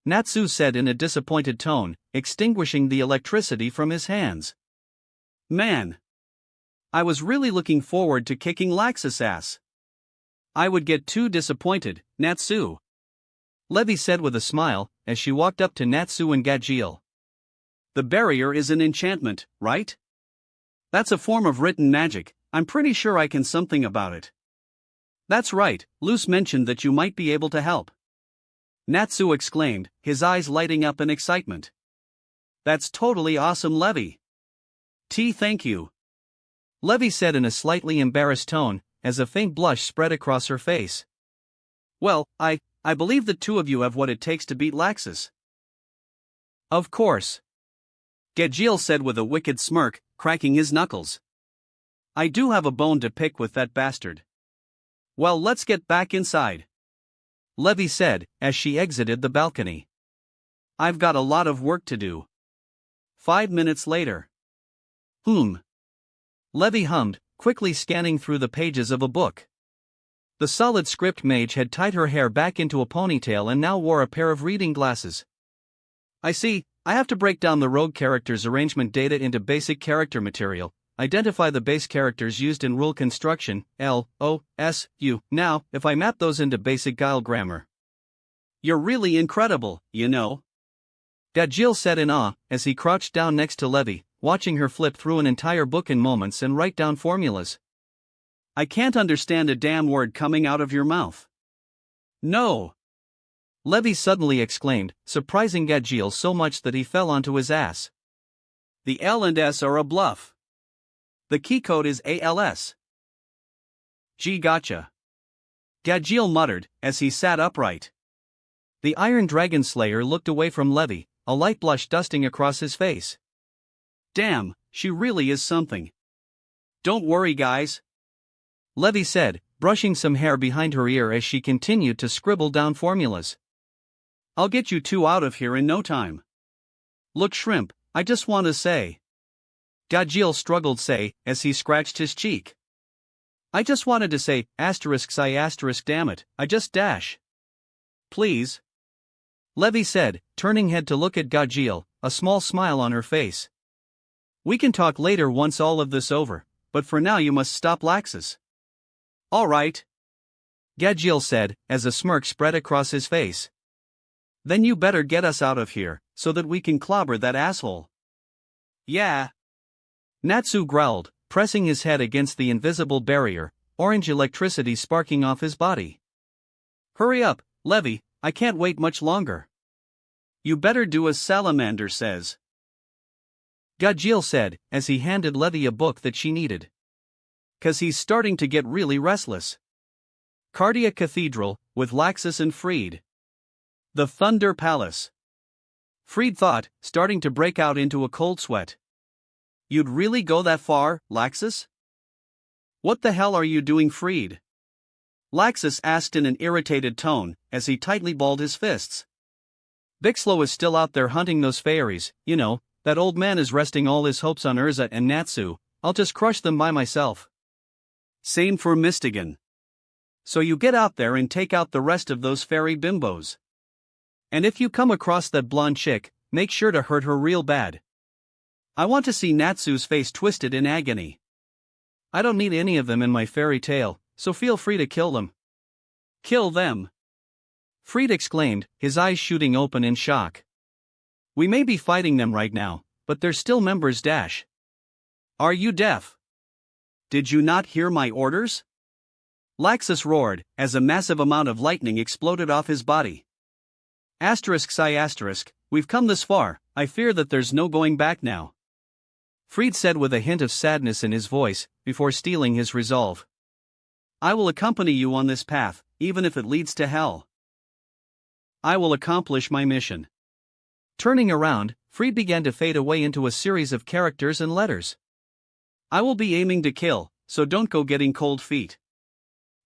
Natsu said in a disappointed tone, extinguishing the electricity from his hands. Man. I was really looking forward to kicking Laxus' ass. I would get too disappointed, Natsu. Levi said with a smile, as she walked up to Natsu and Gadgil. The barrier is an enchantment, right? That's a form of written magic. I'm pretty sure I can something about it. That's right, Luce mentioned that you might be able to help. Natsu exclaimed, his eyes lighting up in excitement. That's totally awesome, Levi. Thank you. Levi said in a slightly embarrassed tone, as a faint blush spread across her face. Well, I believe the two of you have what it takes to beat Laxus. Of course. Gadgil said with a wicked smirk, cracking his knuckles. I do have a bone to pick with that bastard. Well, let's get back inside. Levi said, as she exited the balcony. I've got a lot of work to do. 5 minutes later. Levi hummed, quickly scanning through the pages of a book. The solid script mage had tied her hair back into a ponytail and now wore a pair of reading glasses. I see, I have to break down the rogue character's arrangement data into basic character material, identify the base characters used in rule construction, L-O-S-U. Now, if I map those into basic Guile grammar. You're really incredible, you know. Gadgil said in awe, as he crouched down next to Levi, watching her flip through an entire book in moments and write down formulas. I can't understand a damn word coming out of your mouth. No. Levi suddenly exclaimed, surprising Gadgil so much that he fell onto his ass. The L and S are a bluff. The key code is ALS. Gee, gotcha. Gadgil muttered, as he sat upright. The Iron Dragon Slayer looked away from Levi, a light blush dusting across his face. Damn, she really is something. Don't worry, guys. Levi said, brushing some hair behind her ear as she continued to scribble down formulas. I'll get you two out of here in no time. Look, Shrimp, I just want to say. Gadgil struggled say, as he scratched his cheek. I just wanted to say, damn it, I just dash. Please. Levi said, turning head to look at Gadgil, a small smile on her face. We can talk later once all of this over, but for now you must stop Laxus. All right. Gadgil said, as a smirk spread across his face. Then you better get us out of here, so that we can clobber that asshole. Yeah. Natsu growled, pressing his head against the invisible barrier, orange electricity sparking off his body. Hurry up, Levi, I can't wait much longer. You better do as Salamander says. Gadgil said, as he handed Levi a book that she needed. 'Cause he's starting to get really restless. Cardia Cathedral, with Laxus and Freed. The Thunder Palace. Freed thought, starting to break out into a cold sweat. You'd really go that far, Laxus? What the hell are you doing, Freed? Laxus asked in an irritated tone, as he tightly balled his fists. Bixlow is still out there hunting those fairies, you know, that old man is resting all his hopes on Urza and Natsu, I'll just crush them by myself. Same for Mistigan. So you get out there and take out the rest of those fairy bimbos. And if you come across that blonde chick, make sure to hurt her real bad. I want to see Natsu's face twisted in agony. I don't need any of them in my fairy tale, so feel free to kill them. Kill them? Freed exclaimed, his eyes shooting open in shock. We may be fighting them right now, but they're still members dash. Are you deaf? Did you not hear my orders? Laxus roared, as a massive amount of lightning exploded off his body. We've come this far, I fear that there's no going back now. Fried said with a hint of sadness in his voice, before steeling his resolve. I will accompany you on this path, even if it leads to hell. I will accomplish my mission. Turning around, Fried began to fade away into a series of characters and letters. I will be aiming to kill, so don't go getting cold feet.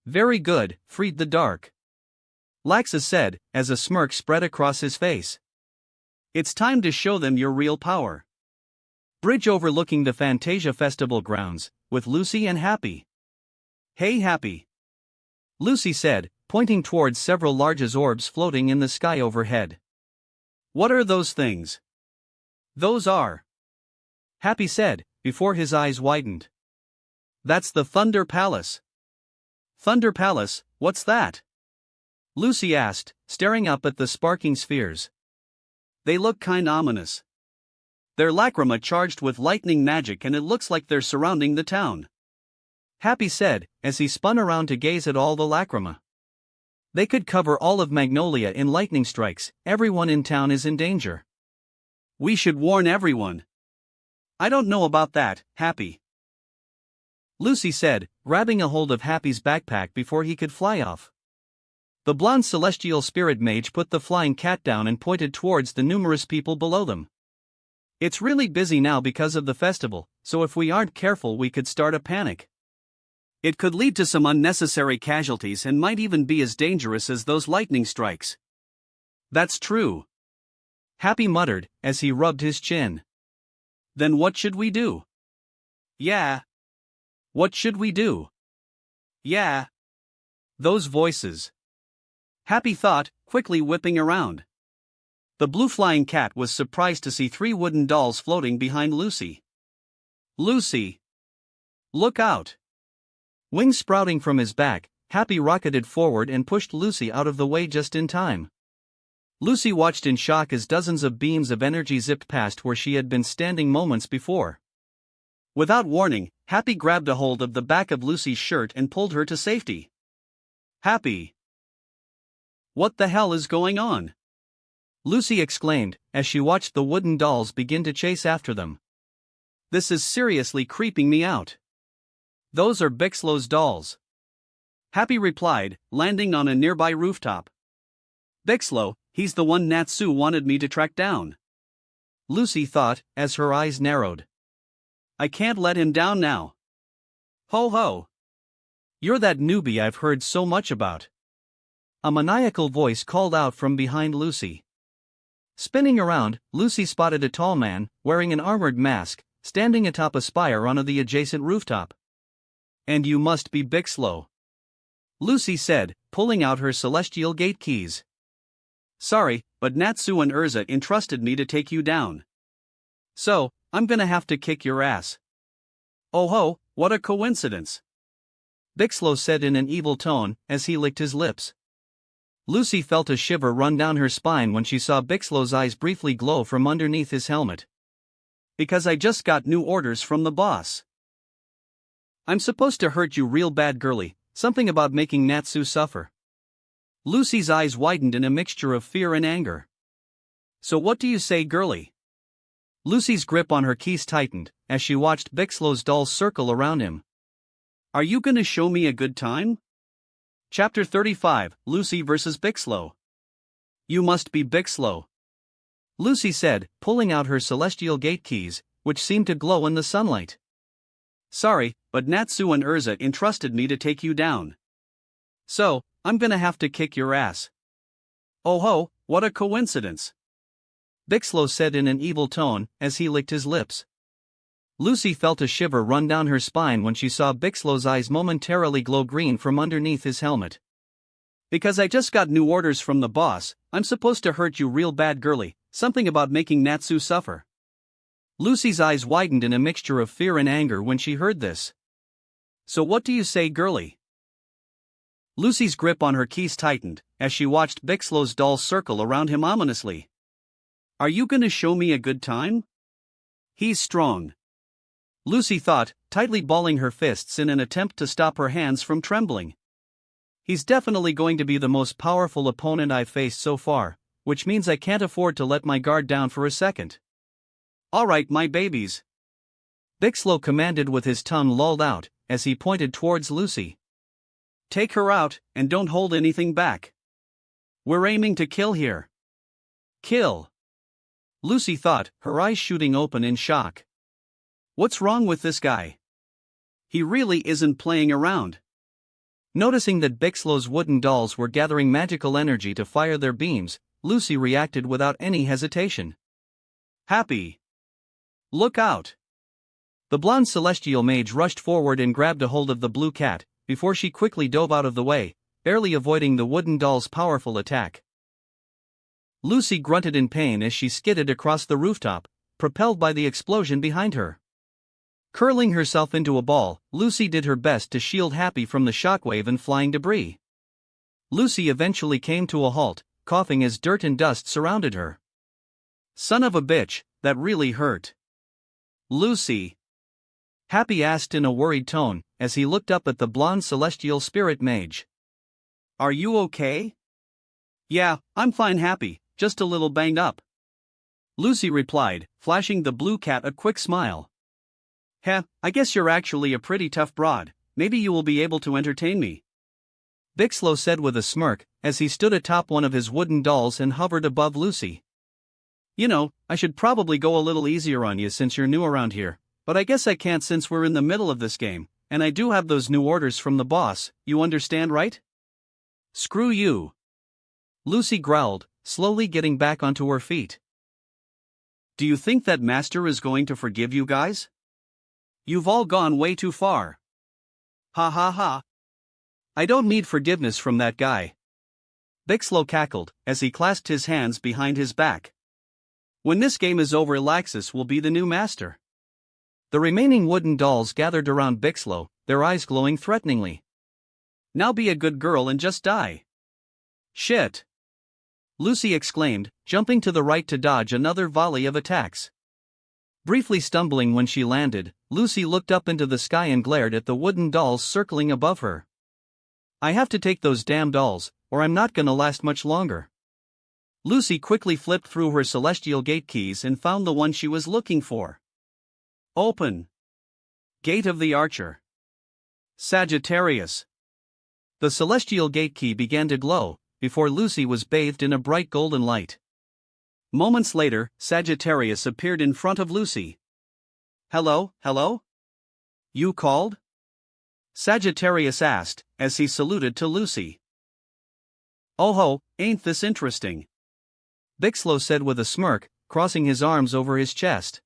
Very good, Fried the Dark. Laxa said, as a smirk spread across his face. It's time to show them your real power. Bridge overlooking the Fantasia Festival grounds, with Lucy and Happy. Hey Happy. Lucy said, pointing towards several large orbs floating in the sky overhead. What are those things? Those are. Happy said, before his eyes widened. That's the Thunder Palace. Thunder Palace, what's that? Lucy asked, staring up at the sparking spheres. They look kinda ominous. They're lacrima charged with lightning magic and it looks like they're surrounding the town. Happy said, as he spun around to gaze at all the lacrima. They could cover all of Magnolia in lightning strikes, everyone in town is in danger. We should warn everyone. I don't know about that, Happy. Lucy said, grabbing a hold of Happy's backpack before he could fly off. The blonde celestial spirit mage put the flying cat down and pointed towards the numerous people below them. It's really busy now because of the festival, so if we aren't careful we could start a panic. It could lead to some unnecessary casualties and might even be as dangerous as those lightning strikes. That's true. Happy muttered, as he rubbed his chin. Then what should we do? Yeah. What should we do? Yeah. Those voices. Happy thought, quickly whipping around. The blue flying cat was surprised to see 3 wooden dolls floating behind Lucy. Lucy! Look out! Wings sprouting from his back, Happy rocketed forward and pushed Lucy out of the way just in time. Lucy watched in shock as dozens of beams of energy zipped past where she had been standing moments before. Without warning, Happy grabbed a hold of the back of Lucy's shirt and pulled her to safety. Happy! What the hell is going on? Lucy exclaimed, as she watched the wooden dolls begin to chase after them. This is seriously creeping me out. Those are Bixlow's dolls. Happy replied, landing on a nearby rooftop. Bixlow, he's the one Natsu wanted me to track down. Lucy thought, as her eyes narrowed. I can't let him down now. Ho ho! You're that newbie I've heard so much about. A maniacal voice called out from behind Lucy. Spinning around, Lucy spotted a tall man, wearing an armored mask, standing atop a spire on the adjacent rooftop. And you must be Bixlow. Lucy said, pulling out her celestial gate keys. Sorry, but Natsu and Urza entrusted me to take you down. So, I'm gonna have to kick your ass. Oh ho, what a coincidence. Bixlow said in an evil tone, as he licked his lips. Lucy felt a shiver run down her spine when she saw Bixlow's eyes briefly glow from underneath his helmet. Because I just got new orders from the boss. I'm supposed to hurt you real bad, girly, something about making Natsu suffer. Lucy's eyes widened in a mixture of fear and anger. So what do you say, girly? Lucy's grip on her keys tightened, as she watched Bixlow's dolls circle around him. Are you gonna show me a good time? Chapter 35, Lucy vs. Bixlow. You must be Bixlow. Lucy said, pulling out her celestial gate keys, which seemed to glow in the sunlight. Sorry, but Natsu and Urza entrusted me to take you down. So, I'm gonna have to kick your ass. Oh ho, what a coincidence. Bixlow said in an evil tone, as he licked his lips. Lucy felt a shiver run down her spine when she saw Bixlow's eyes momentarily glow green from underneath his helmet. Because I just got new orders from the boss, I'm supposed to hurt you real bad, girly, something about making Natsu suffer. Lucy's eyes widened in a mixture of fear and anger when she heard this. So what do you say, girly? Lucy's grip on her keys tightened, as she watched Bixlow's dolls circle around him ominously. Are you gonna show me a good time? He's strong. Lucy thought, tightly balling her fists in an attempt to stop her hands from trembling. He's definitely going to be the most powerful opponent I've faced so far, which means I can't afford to let my guard down for a second. Alright, my babies. Bixlow commanded with his tongue lolled out, as he pointed towards Lucy. Take her out, and don't hold anything back. We're aiming to kill here. Kill. Lucy thought, her eyes shooting open in shock. What's wrong with this guy? He really isn't playing around. Noticing that Bixlow's wooden dolls were gathering magical energy to fire their beams, Lucy reacted without any hesitation. Happy. Look out. The blonde celestial mage rushed forward and grabbed a hold of the blue cat, before she quickly dove out of the way, barely avoiding the wooden doll's powerful attack. Lucy grunted in pain as she skidded across the rooftop, propelled by the explosion behind her. Curling herself into a ball, Lucy did her best to shield Happy from the shockwave and flying debris. Lucy eventually came to a halt, coughing as dirt and dust surrounded her. Son of a bitch, that really hurt. Lucy? Happy asked in a worried tone, as he looked up at the blonde celestial spirit mage. Are you okay? Yeah, I'm fine, Happy, just a little banged up. Lucy replied, flashing the blue cat a quick smile. Heh, I guess you're actually a pretty tough broad, maybe you will be able to entertain me. Bixlow said with a smirk, as he stood atop one of his wooden dolls and hovered above Lucy. You know, I should probably go a little easier on you since you're new around here, but I guess I can't since we're in the middle of this game, and I do have those new orders from the boss, you understand, right? Screw you. Lucy growled, slowly getting back onto her feet. Do you think that Master is going to forgive you guys? You've all gone way too far. Ha ha ha. I don't need forgiveness from that guy. Bixlow cackled, as he clasped his hands behind his back. When this game is over, Laxus will be the new master. The remaining wooden dolls gathered around Bixlow, their eyes glowing threateningly. Now be a good girl and just die. Shit. Lucy exclaimed, jumping to the right to dodge another volley of attacks. Briefly stumbling when she landed, Lucy looked up into the sky and glared at the wooden dolls circling above her. I have to take those damn dolls, or I'm not gonna last much longer. Lucy quickly flipped through her celestial gate keys and found the one she was looking for. Open. Gate of the Archer. Sagittarius. The celestial gate key began to glow, before Lucy was bathed in a bright golden light. Moments later, Sagittarius appeared in front of Lucy. Hello, hello? You called? Sagittarius asked, as he saluted to Lucy. Oh ho, ain't this interesting? Bixlow said with a smirk, crossing his arms over his chest.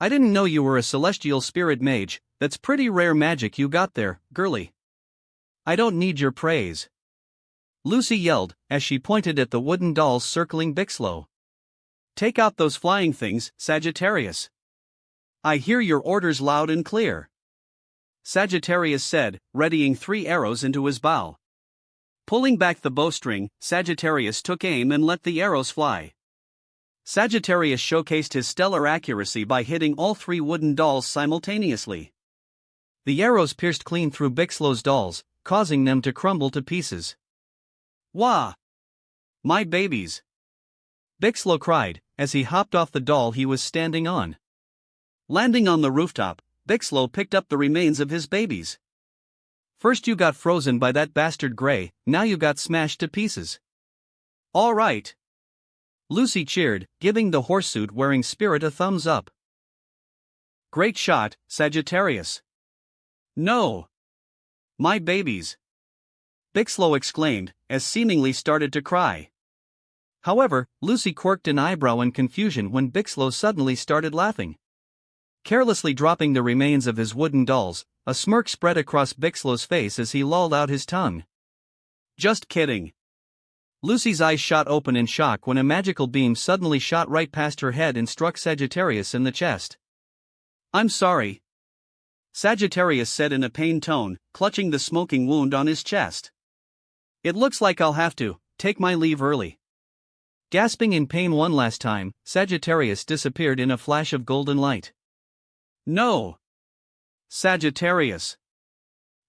I didn't know you were a celestial spirit mage, that's pretty rare magic you got there, girly. I don't need your praise. Lucy yelled, as she pointed at the wooden dolls circling Bixlow. Take out those flying things, Sagittarius. I hear your orders loud and clear. Sagittarius said, readying 3 arrows into his bow. Pulling back the bowstring, Sagittarius took aim and let the arrows fly. Sagittarius showcased his stellar accuracy by hitting all 3 wooden dolls simultaneously. The arrows pierced clean through Bixlow's dolls, causing them to crumble to pieces. Wah! My babies! Bixlow cried, as he hopped off the doll he was standing on. Landing on the rooftop, Bixlow picked up the remains of his babies. First you got frozen by that bastard Gray, now you got smashed to pieces. All right. Lucy cheered, giving the horsesuit-wearing spirit a thumbs up. Great shot, Sagittarius. No. My babies. Bixlow exclaimed, as seemingly started to cry. However, Lucy quirked an eyebrow in confusion when Bixlow suddenly started laughing. Carelessly dropping the remains of his wooden dolls, a smirk spread across Bixlow's face as he lolled out his tongue. Just kidding. Lucy's eyes shot open in shock when a magical beam suddenly shot right past her head and struck Sagittarius in the chest. I'm sorry. Sagittarius said in a pained tone, clutching the smoking wound on his chest. It looks like I'll have to take my leave early. Gasping in pain one last time, Sagittarius disappeared in a flash of golden light. No! Sagittarius!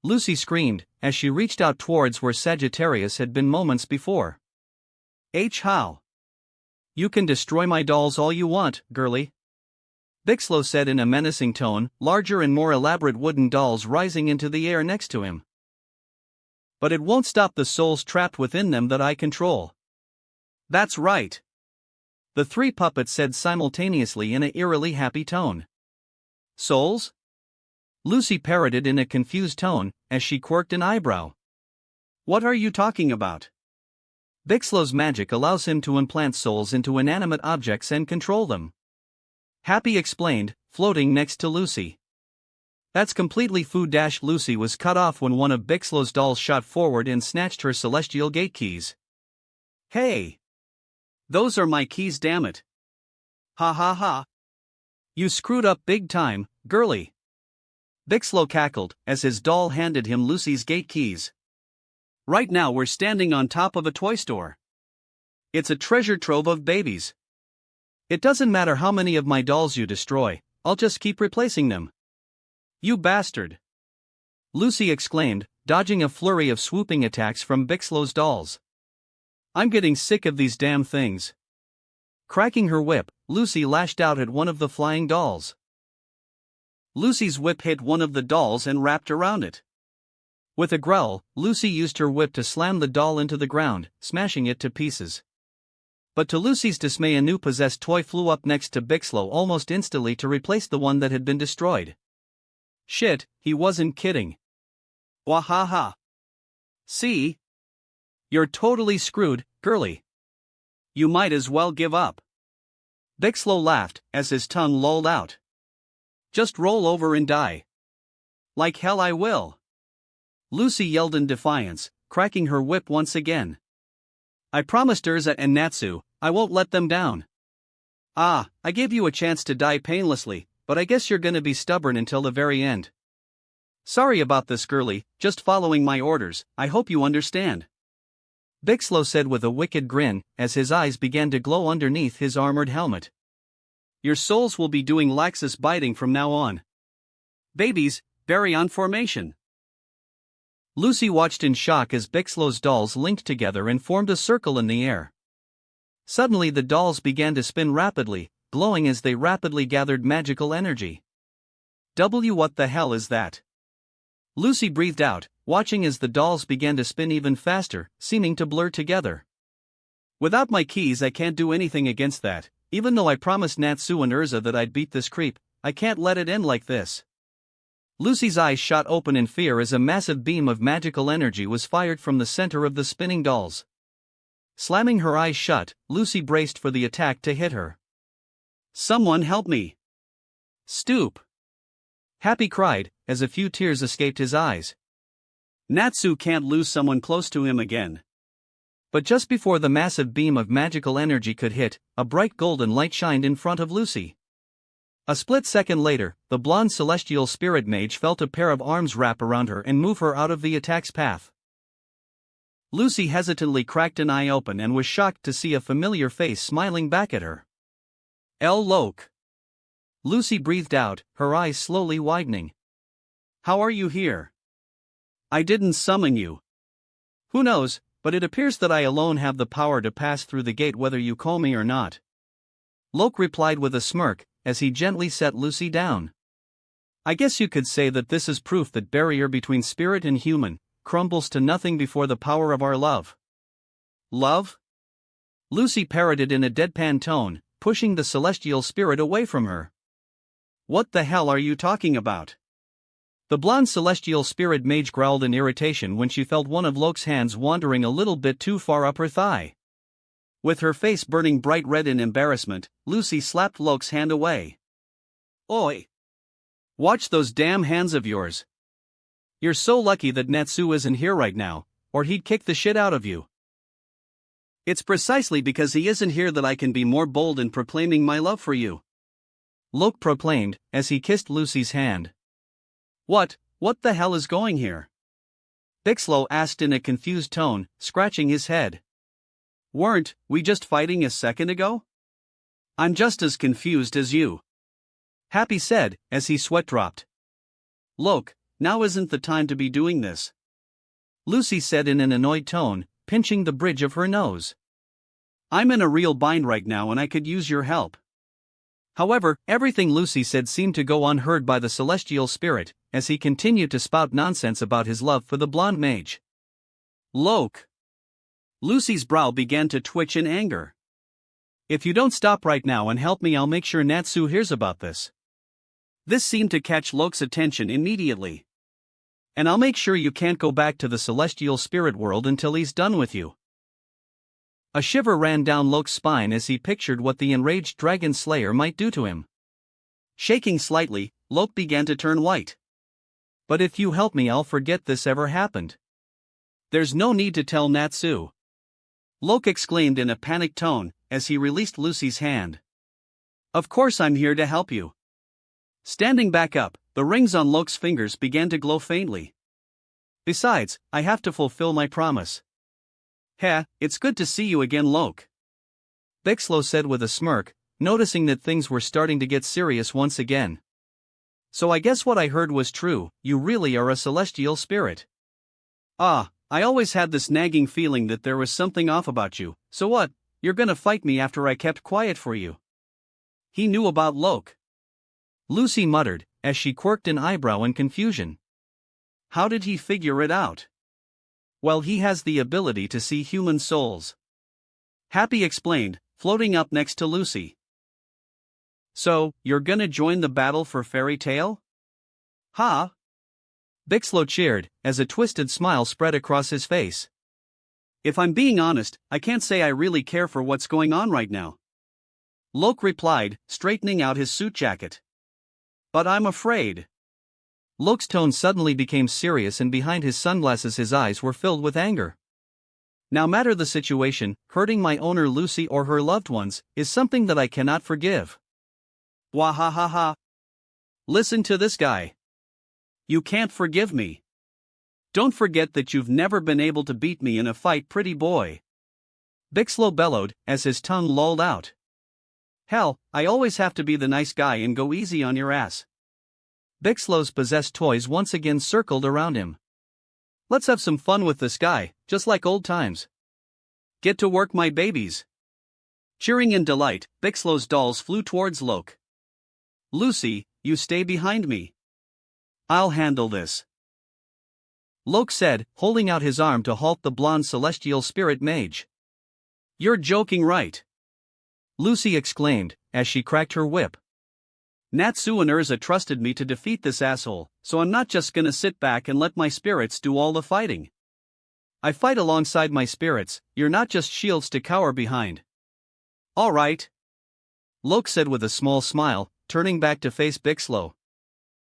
Lucy screamed, as she reached out towards where Sagittarius had been moments before. How? You can destroy my dolls all you want, girly. Bixlow said in a menacing tone, larger and more elaborate wooden dolls rising into the air next to him. But it won't stop the souls trapped within them that I control. That's right. The three puppets said simultaneously in an eerily happy tone. Souls? Lucy parroted in a confused tone, as she quirked an eyebrow. What are you talking about? Bixlow's magic allows him to implant souls into inanimate objects and control them. Happy explained, floating next to Lucy. That's completely food. Lucy was cut off when one of Bixlow's dolls shot forward and snatched her celestial gate keys. Hey! Those are my keys, damn it. Ha ha ha. You screwed up big time, girly. Bixlow cackled as his doll handed him Lucy's gate keys. Right now we're standing on top of a toy store. It's a treasure trove of babies. It doesn't matter how many of my dolls you destroy, I'll just keep replacing them. You bastard! Lucy exclaimed, dodging a flurry of swooping attacks from Bixlow's dolls. I'm getting sick of these damn things. Cracking her whip, Lucy lashed out at one of the flying dolls. Lucy's whip hit one of the dolls and wrapped around it. With a growl, Lucy used her whip to slam the doll into the ground, smashing it to pieces. But to Lucy's dismay, a new possessed toy flew up next to Bixlow almost instantly to replace the one that had been destroyed. Shit, he wasn't kidding. Wahaha. See? You're totally screwed, girly. You might as well give up. Bixlow laughed, as his tongue lolled out. Just roll over and die. Like hell I will. Lucy yelled in defiance, cracking her whip once again. I promised Urza and Natsu, I won't let them down. I gave you a chance to die painlessly, but I guess you're gonna be stubborn until the very end. Sorry about this, girly, just following my orders, I hope you understand. Bixlow said with a wicked grin, as his eyes began to glow underneath his armored helmet. Your souls will be doing laxus biting from now on. Babies, bury on formation. Lucy watched in shock as Bixlow's dolls linked together and formed a circle in the air. Suddenly the dolls began to spin rapidly, glowing as they rapidly gathered magical energy. What the hell is that? Lucy breathed out, watching as the dolls began to spin even faster, seeming to blur together. Without my keys I can't do anything against that, even though I promised Natsu and Urza that I'd beat this creep, I can't let it end like this. Lucy's eyes shot open in fear as a massive beam of magical energy was fired from the center of the spinning dolls. Slamming her eyes shut, Lucy braced for the attack to hit her. Someone help me! Stoop! Happy cried, as a few tears escaped his eyes. Natsu can't lose someone close to him again. But just before the massive beam of magical energy could hit, a bright golden light shined in front of Lucy. A split second later, the blonde celestial spirit mage felt a pair of arms wrap around her and move her out of the attack's path. Lucy hesitantly cracked an eye open and was shocked to see a familiar face smiling back at her. Loke. Lucy breathed out, her eyes slowly widening. How are you here? I didn't summon you. Who knows, but it appears that I alone have the power to pass through the gate whether you call me or not. Loke replied with a smirk, as he gently set Lucy down. I guess you could say that this is proof that barrier between spirit and human crumbles to nothing before the power of our love. Love? Lucy parroted in a deadpan tone, pushing the celestial spirit away from her. What the hell are you talking about? The blonde celestial spirit mage growled in irritation when she felt one of Loke's hands wandering a little bit too far up her thigh. With her face burning bright red in embarrassment, Lucy slapped Loke's hand away. Oi! Watch those damn hands of yours. You're so lucky that Natsu isn't here right now, or he'd kick the shit out of you. It's precisely because he isn't here that I can be more bold in proclaiming my love for you. Loke proclaimed, as he kissed Lucy's hand. What the hell is going here? Bixlow asked in a confused tone, scratching his head. Weren't we just fighting a second ago? I'm just as confused as you. Happy said, as he sweat dropped. Look, now isn't the time to be doing this. Lucy said in an annoyed tone, pinching the bridge of her nose. I'm in a real bind right now and I could use your help. However, everything Lucy said seemed to go unheard by the celestial spirit, as he continued to spout nonsense about his love for the blonde mage. Loke. Lucy's brow began to twitch in anger. If you don't stop right now and help me, I'll make sure Natsu hears about this. This seemed to catch Loke's attention immediately. And I'll make sure you can't go back to the celestial spirit world until he's done with you. A shiver ran down Loke's spine as he pictured what the enraged dragon slayer might do to him. Shaking slightly, Loke began to turn white. But if you help me, I'll forget this ever happened. There's no need to tell Natsu. Loke exclaimed in a panicked tone, as he released Lucy's hand. Of course I'm here to help you. Standing back up, the rings on Loke's fingers began to glow faintly. Besides, I have to fulfill my promise. Heh, it's good to see you again, Loke. Bixlow said with a smirk, noticing that things were starting to get serious once again. So I guess what I heard was true, you really are a celestial spirit. Ah, I always had this nagging feeling that there was something off about you, so what, you're gonna fight me after I kept quiet for you? He knew about Loke. Lucy muttered, as she quirked an eyebrow in confusion. How did he figure it out? Well, he has the ability to see human souls. Happy explained, floating up next to Lucy. So, you're gonna join the battle for Fairy Tale? Ha! Bixlow cheered, as a twisted smile spread across his face. If I'm being honest, I can't say I really care for what's going on right now. Loke replied, straightening out his suit jacket. But I'm afraid. Loke's tone suddenly became serious, and behind his sunglasses his eyes were filled with anger. Now matter the situation, hurting my owner Lucy or her loved ones, is something that I cannot forgive. Wahahaha. Listen to this guy. You can't forgive me. Don't forget that you've never been able to beat me in a fight, pretty boy. Bixlow bellowed, as his tongue lolled out. Hell, I always have to be the nice guy and go easy on your ass. Bixlow's possessed toys once again circled around him. Let's have some fun with this guy, just like old times. Get to work, my babies. Cheering in delight, Bixlow's dolls flew towards Loke. Lucy, you stay behind me. I'll handle this. Loke said, holding out his arm to halt the blonde celestial spirit mage. You're joking, right? Lucy exclaimed, as she cracked her whip. Natsu and Urza trusted me to defeat this asshole, so I'm not just gonna sit back and let my spirits do all the fighting. I fight alongside my spirits, you're not just shields to cower behind. Alright. Loke said with a small smile, turning back to face Bixlow.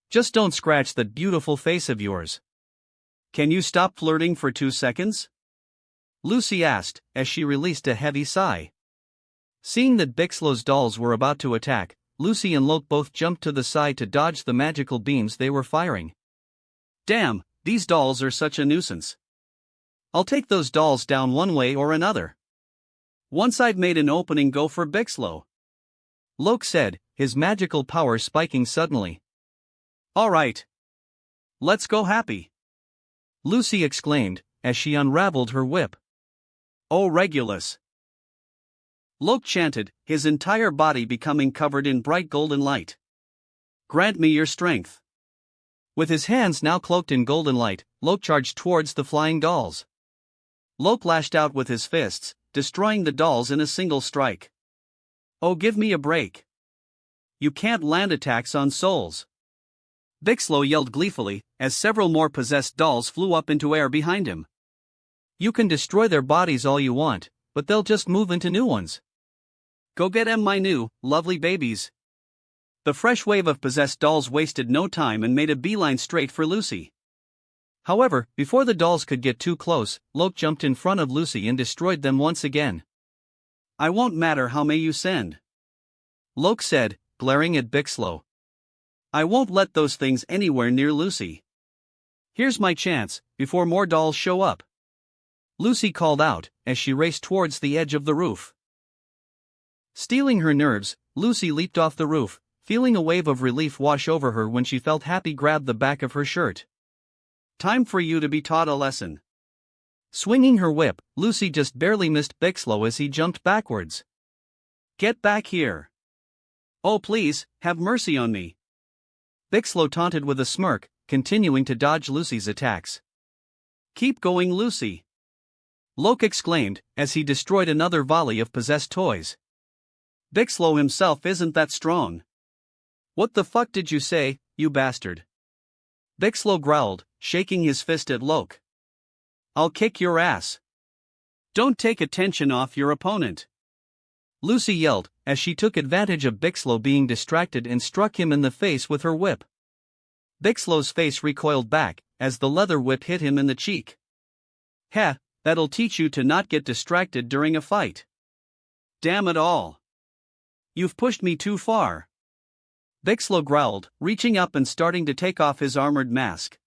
Just don't scratch that beautiful face of yours. Can you stop flirting for 2 seconds? Lucy asked, as she released a heavy sigh. Seeing that Bixlow's dolls were about to attack, Lucy and Loke both jumped to the side to dodge the magical beams they were firing. Damn, these dolls are such a nuisance. I'll take those dolls down one way or another. Once I've made an opening, go for Bixlow. Loke said, his magical power spiking suddenly. Alright. Let's go, Happy. Lucy exclaimed, as she unraveled her whip. Oh, Regulus. Loke chanted, his entire body becoming covered in bright golden light. Grant me your strength. With his hands now cloaked in golden light, Loke charged towards the flying dolls. Loke lashed out with his fists, destroying the dolls in a single strike. Oh, give me a break. You can't land attacks on souls. Bixlow yelled gleefully, as several more possessed dolls flew up into air behind him. You can destroy their bodies all you want, but they'll just move into new ones. Go get 'em, my new, lovely babies. The fresh wave of possessed dolls wasted no time and made a beeline straight for Lucy. However, before the dolls could get too close, Loke jumped in front of Lucy and destroyed them once again. I won't matter how many you send. Loke said, glaring at Bixlow. I won't let those things anywhere near Lucy. Here's my chance, before more dolls show up. Lucy called out, as she raced towards the edge of the roof. Stealing her nerves, Lucy leaped off the roof, feeling a wave of relief wash over her when she felt Happy grab the back of her shirt. Time for you to be taught a lesson. Swinging her whip, Lucy just barely missed Bixlow as he jumped backwards. "Get back here! Oh please, have mercy on me!" Bixlow taunted with a smirk, continuing to dodge Lucy's attacks. "Keep going, Lucy!" Loke exclaimed, as he destroyed another volley of possessed toys. "Bixlow himself isn't that strong." "What the fuck did you say, you bastard?" Bixlow growled, shaking his fist at Loke. "I'll kick your ass. Don't take attention off your opponent," Lucy yelled, as she took advantage of Bixlow being distracted and struck him in the face with her whip. Bixlow's face recoiled back, as the leather whip hit him in the cheek. "Heh, that'll teach you to not get distracted during a fight. Damn it all. You've pushed me too far." Bixlow growled, reaching up and starting to take off his armored mask.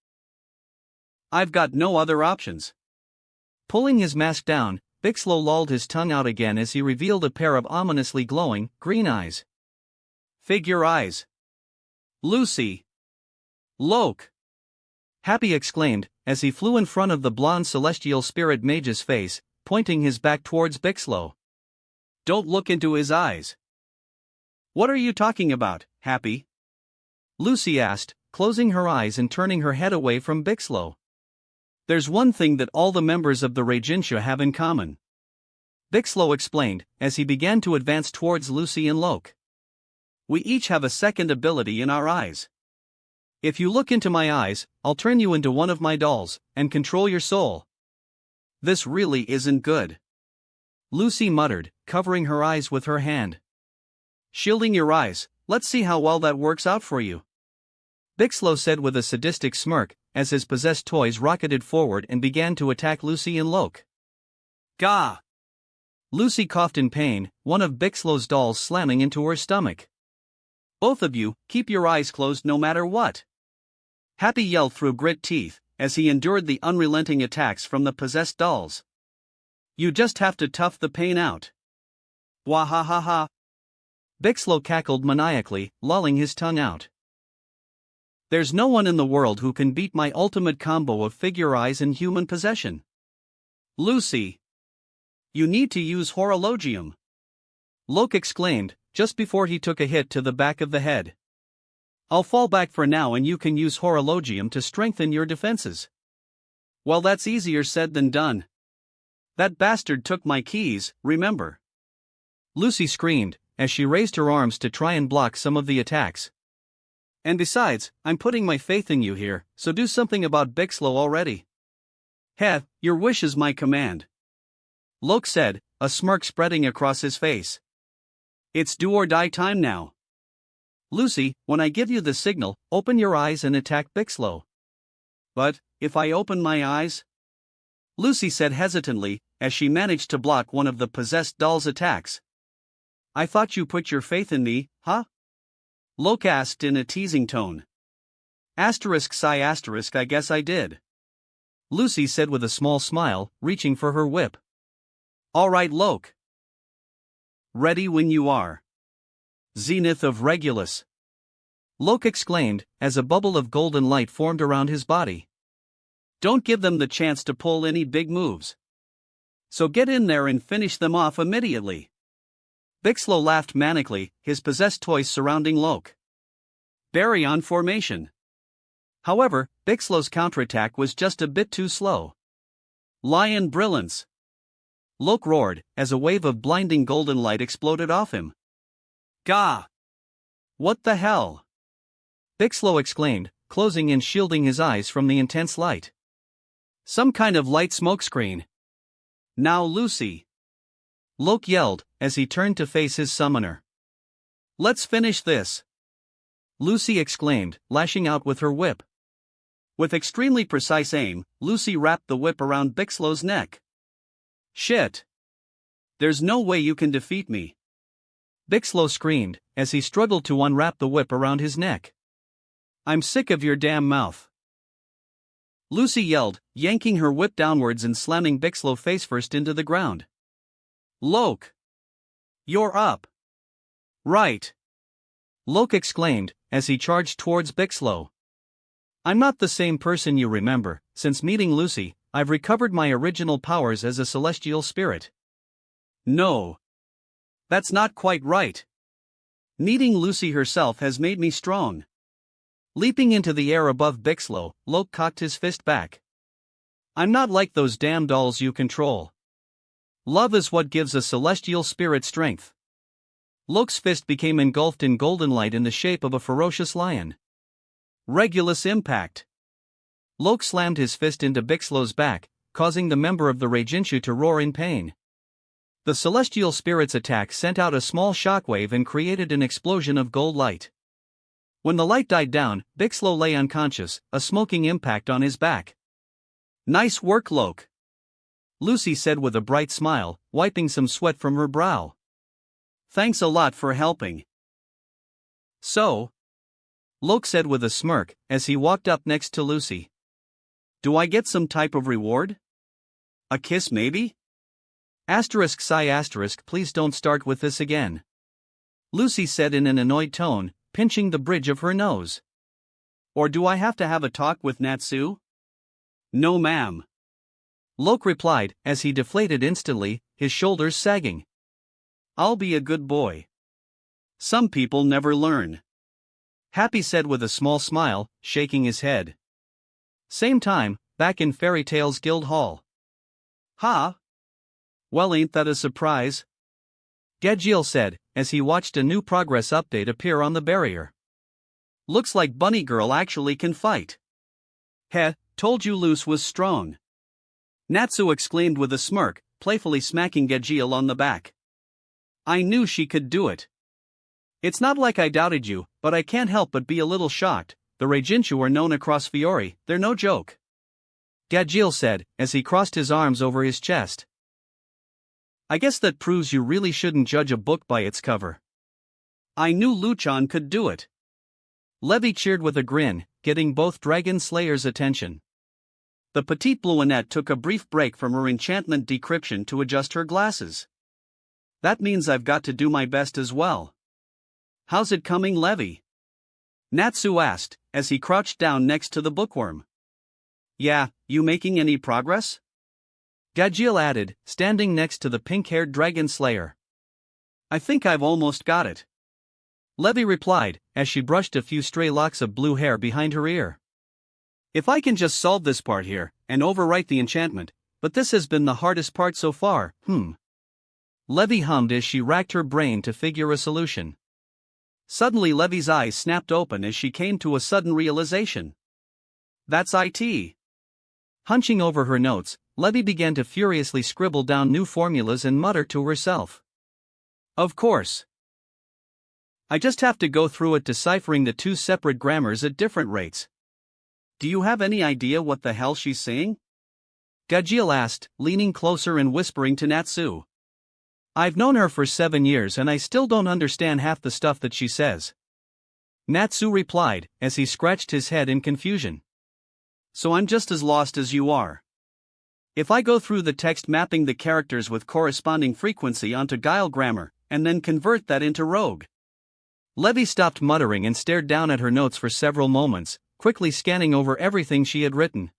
"I've got no other options." Pulling his mask down, Bixlow lolled his tongue out again as he revealed a pair of ominously glowing, green eyes. "Figure eyes. Lucy." "Loke!" Happy exclaimed, as he flew in front of the blonde celestial spirit mage's face, pointing his back towards Bixlow. "Don't look into his eyes." "What are you talking about, Happy?" Lucy asked, closing her eyes and turning her head away from Bixlow. "There's one thing that all the members of the Regentia have in common," Bixlow explained, as he began to advance towards Lucy and Loke. "We each have a second ability in our eyes. If you look into my eyes, I'll turn you into one of my dolls, and control your soul." "This really isn't good," Lucy muttered, covering her eyes with her hand. "Shielding your eyes, let's see how well that works out for you," Bixlow said with a sadistic smirk, as his possessed toys rocketed forward and began to attack Lucy and Loke. "Gah!" Lucy coughed in pain, one of Bixlow's dolls slamming into her stomach. "Both of you, keep your eyes closed no matter what," Happy yelled through grit teeth, as he endured the unrelenting attacks from the possessed dolls. "You just have to tough the pain out." "Wahahaha!" Bixlow cackled maniacally, lolling his tongue out. "There's no one in the world who can beat my ultimate combo of figure eyes and human possession. Lucy, you need to use horologium," Loke exclaimed, just before he took a hit to the back of the head. "I'll fall back for now and you can use horologium to strengthen your defenses." "Well, that's easier said than done. That bastard took my keys, remember?" Lucy screamed, as she raised her arms to try and block some of the attacks. "And besides, I'm putting my faith in you here, so do something about Bixlow already." "Heh, your wish is my command," Loke said, a smirk spreading across his face. "It's do or die time now. Lucy, when I give you the signal, open your eyes and attack Bixlow." "But, if I open my eyes?" Lucy said hesitantly, as she managed to block one of the possessed doll's attacks. "I thought you put your faith in me, huh?" Loke asked in a teasing tone. Sigh I guess I did," Lucy said with a small smile, reaching for her whip. "All right, Loke. Ready when you are." "Zenith of Regulus," Loke exclaimed, as a bubble of golden light formed around his body. "Don't give them the chance to pull any big moves. So get in there and finish them off immediately." Bixlow laughed manically, his possessed toys surrounding Loke. Baryon formation. However, Bixlow's counterattack was just a bit too slow. "Lion Brilliance!" Loke roared, as a wave of blinding golden light exploded off him. "Gah! What the hell?" Bixlow exclaimed, closing and shielding his eyes from the intense light. "Some kind of light smokescreen. Now Lucy!" Loke yelled, as he turned to face his summoner. "Let's finish this!" Lucy exclaimed, lashing out with her whip. With extremely precise aim, Lucy wrapped the whip around Bixlow's neck. "Shit! There's no way you can defeat me!" Bixlow screamed, as he struggled to unwrap the whip around his neck. "I'm sick of your damn mouth!" Lucy yelled, yanking her whip downwards and slamming Bixlow face-first into the ground. "Loke! You're up!" "Right!" Loke exclaimed, as he charged towards Bixlow. "I'm not the same person you remember, since meeting Lucy, I've recovered my original powers as a celestial spirit. No. That's not quite right. Meeting Lucy herself has made me strong. Leaping into the air above Bixlow, Loke cocked his fist back. I'm not like those damn dolls you control. Love is what gives a celestial spirit strength. Loke's fist became engulfed in golden light in the shape of a ferocious lion. Regulus impact. Loke slammed his fist into Bixlow's back, causing the member of the Reijinshu to roar in pain. The celestial spirit's attack sent out a small shockwave and created an explosion of gold light. When the light died down, Bixlow lay unconscious, a smoking impact on his back. Nice work, Loke, Lucy said with a bright smile, wiping some sweat from her brow. Thanks a lot for helping. So? Loke said with a smirk, as he walked up next to Lucy. Do I get some type of reward? A kiss maybe? ***, please don't start with this again. Lucy said in an annoyed tone, pinching the bridge of her nose. Or do I have to have a talk with Natsu? No ma'am. Loke replied, as he deflated instantly, his shoulders sagging. I'll be a good boy. Some people never learn. Happy said with a small smile, shaking his head. Same time, back in Fairy Tales Guild Hall. Ha! Well, ain't that a surprise? Gadgiel said, as he watched a new progress update appear on the barrier. Looks like Bunny Girl actually can fight. Heh, told you Luce was strong. Natsu exclaimed with a smirk, playfully smacking Gadgiel on the back. I knew she could do it. It's not like I doubted you, but I can't help but be a little shocked. The Reijinshu are known across Fiori, they're no joke. Gadgiel said, as he crossed his arms over his chest. I guess that proves you really shouldn't judge a book by its cover. I knew Luchan could do it. Levy cheered with a grin, getting both Dragon Slayers' attention. The petite Bluinette took a brief break from her enchantment decryption to adjust her glasses. That means I've got to do my best as well. How's it coming, Levy? Natsu asked, as he crouched down next to the bookworm. Yeah, you making any progress? Gadgiel added, standing next to the pink-haired Dragon Slayer. I think I've almost got it. Levy replied, as she brushed a few stray locks of blue hair behind her ear. If I can just solve this part here, and overwrite the enchantment, but this has been the hardest part so far, Levy hummed as she racked her brain to figure a solution. Suddenly Levy's eyes snapped open as she came to a sudden realization. That's it. Hunching over her notes, Levy began to furiously scribble down new formulas and mutter to herself. Of course. I just have to go through it deciphering the two separate grammars at different rates. Do you have any idea what the hell she's saying? Gadgiel asked, leaning closer and whispering to Natsu. I've known her for 7 years and I still don't understand half the stuff that she says. Natsu replied, as he scratched his head in confusion. So I'm just as lost as you are. If I go through the text mapping the characters with corresponding frequency onto Guile grammar, and then convert that into Rogue. Levy stopped muttering and stared down at her notes for several moments, quickly scanning over everything she had written.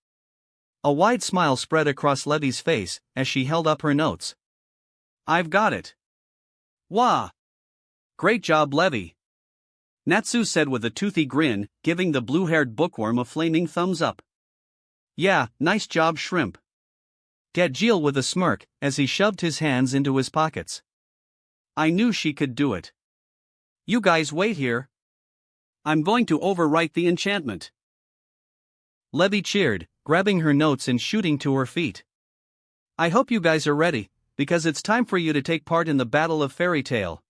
A wide smile spread across Levy's face, as she held up her notes. I've got it. Wah! Great job, Levy. Natsu said with a toothy grin, giving the blue-haired bookworm a flaming thumbs up. Yeah, nice job, shrimp. Gadgiel with a smirk, as he shoved his hands into his pockets. I knew she could do it. You guys wait here. I'm going to overwrite the enchantment. Levy cheered, grabbing her notes and shooting to her feet. I hope you guys are ready, because it's time for you to take part in the Battle of Fairy Tale.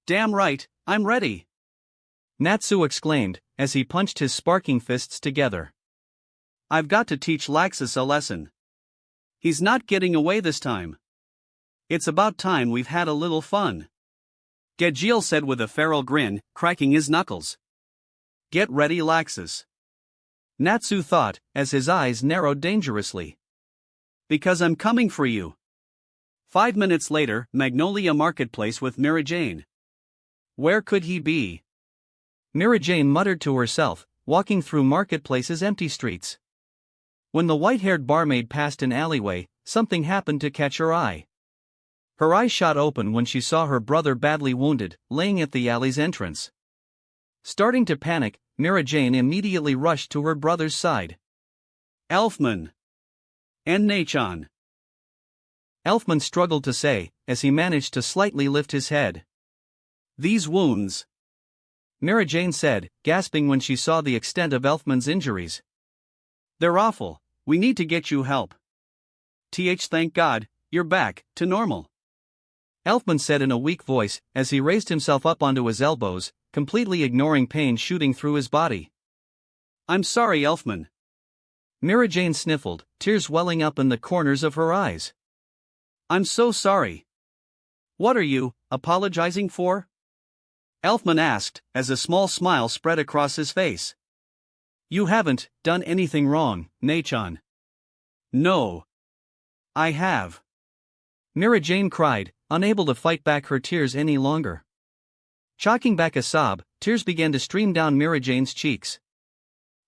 Damn right, I'm ready. Natsu exclaimed, as he punched his sparking fists together. I've got to teach Laxus a lesson. He's not getting away this time. It's about time we've had a little fun. Gadgiel said with a feral grin, cracking his knuckles. Get ready, Laxus. Natsu thought, as his eyes narrowed dangerously. Because I'm coming for you. 5 minutes later, Magnolia Marketplace with Mary Jane. Where could he be? Mary Jane muttered to herself, walking through Marketplace's empty streets. When the white-haired barmaid passed an alleyway, something happened to catch her eye. Her eyes shot open when she saw her brother badly wounded, laying at the alley's entrance. Starting to panic, Mira Jane immediately rushed to her brother's side. "Elfman! And Nachon!" Elfman struggled to say, as he managed to slightly lift his head. "These wounds," Mira Jane said, gasping when she saw the extent of Elfman's injuries. "They're awful. We need to get you help." Thank God, you're back to normal," Elfman said in a weak voice, as he raised himself up onto his elbows, completely ignoring pain shooting through his body. "I'm sorry, Elfman." Mira Jane sniffled, tears welling up in the corners of her eyes. "I'm so sorry." "What are you apologizing for?" Elfman asked, as a small smile spread across his face. "You haven't done anything wrong, Nachon." "No. I have," Mira Jane cried, unable to fight back her tears any longer. Choking back a sob, tears began to stream down Mira Jane's cheeks.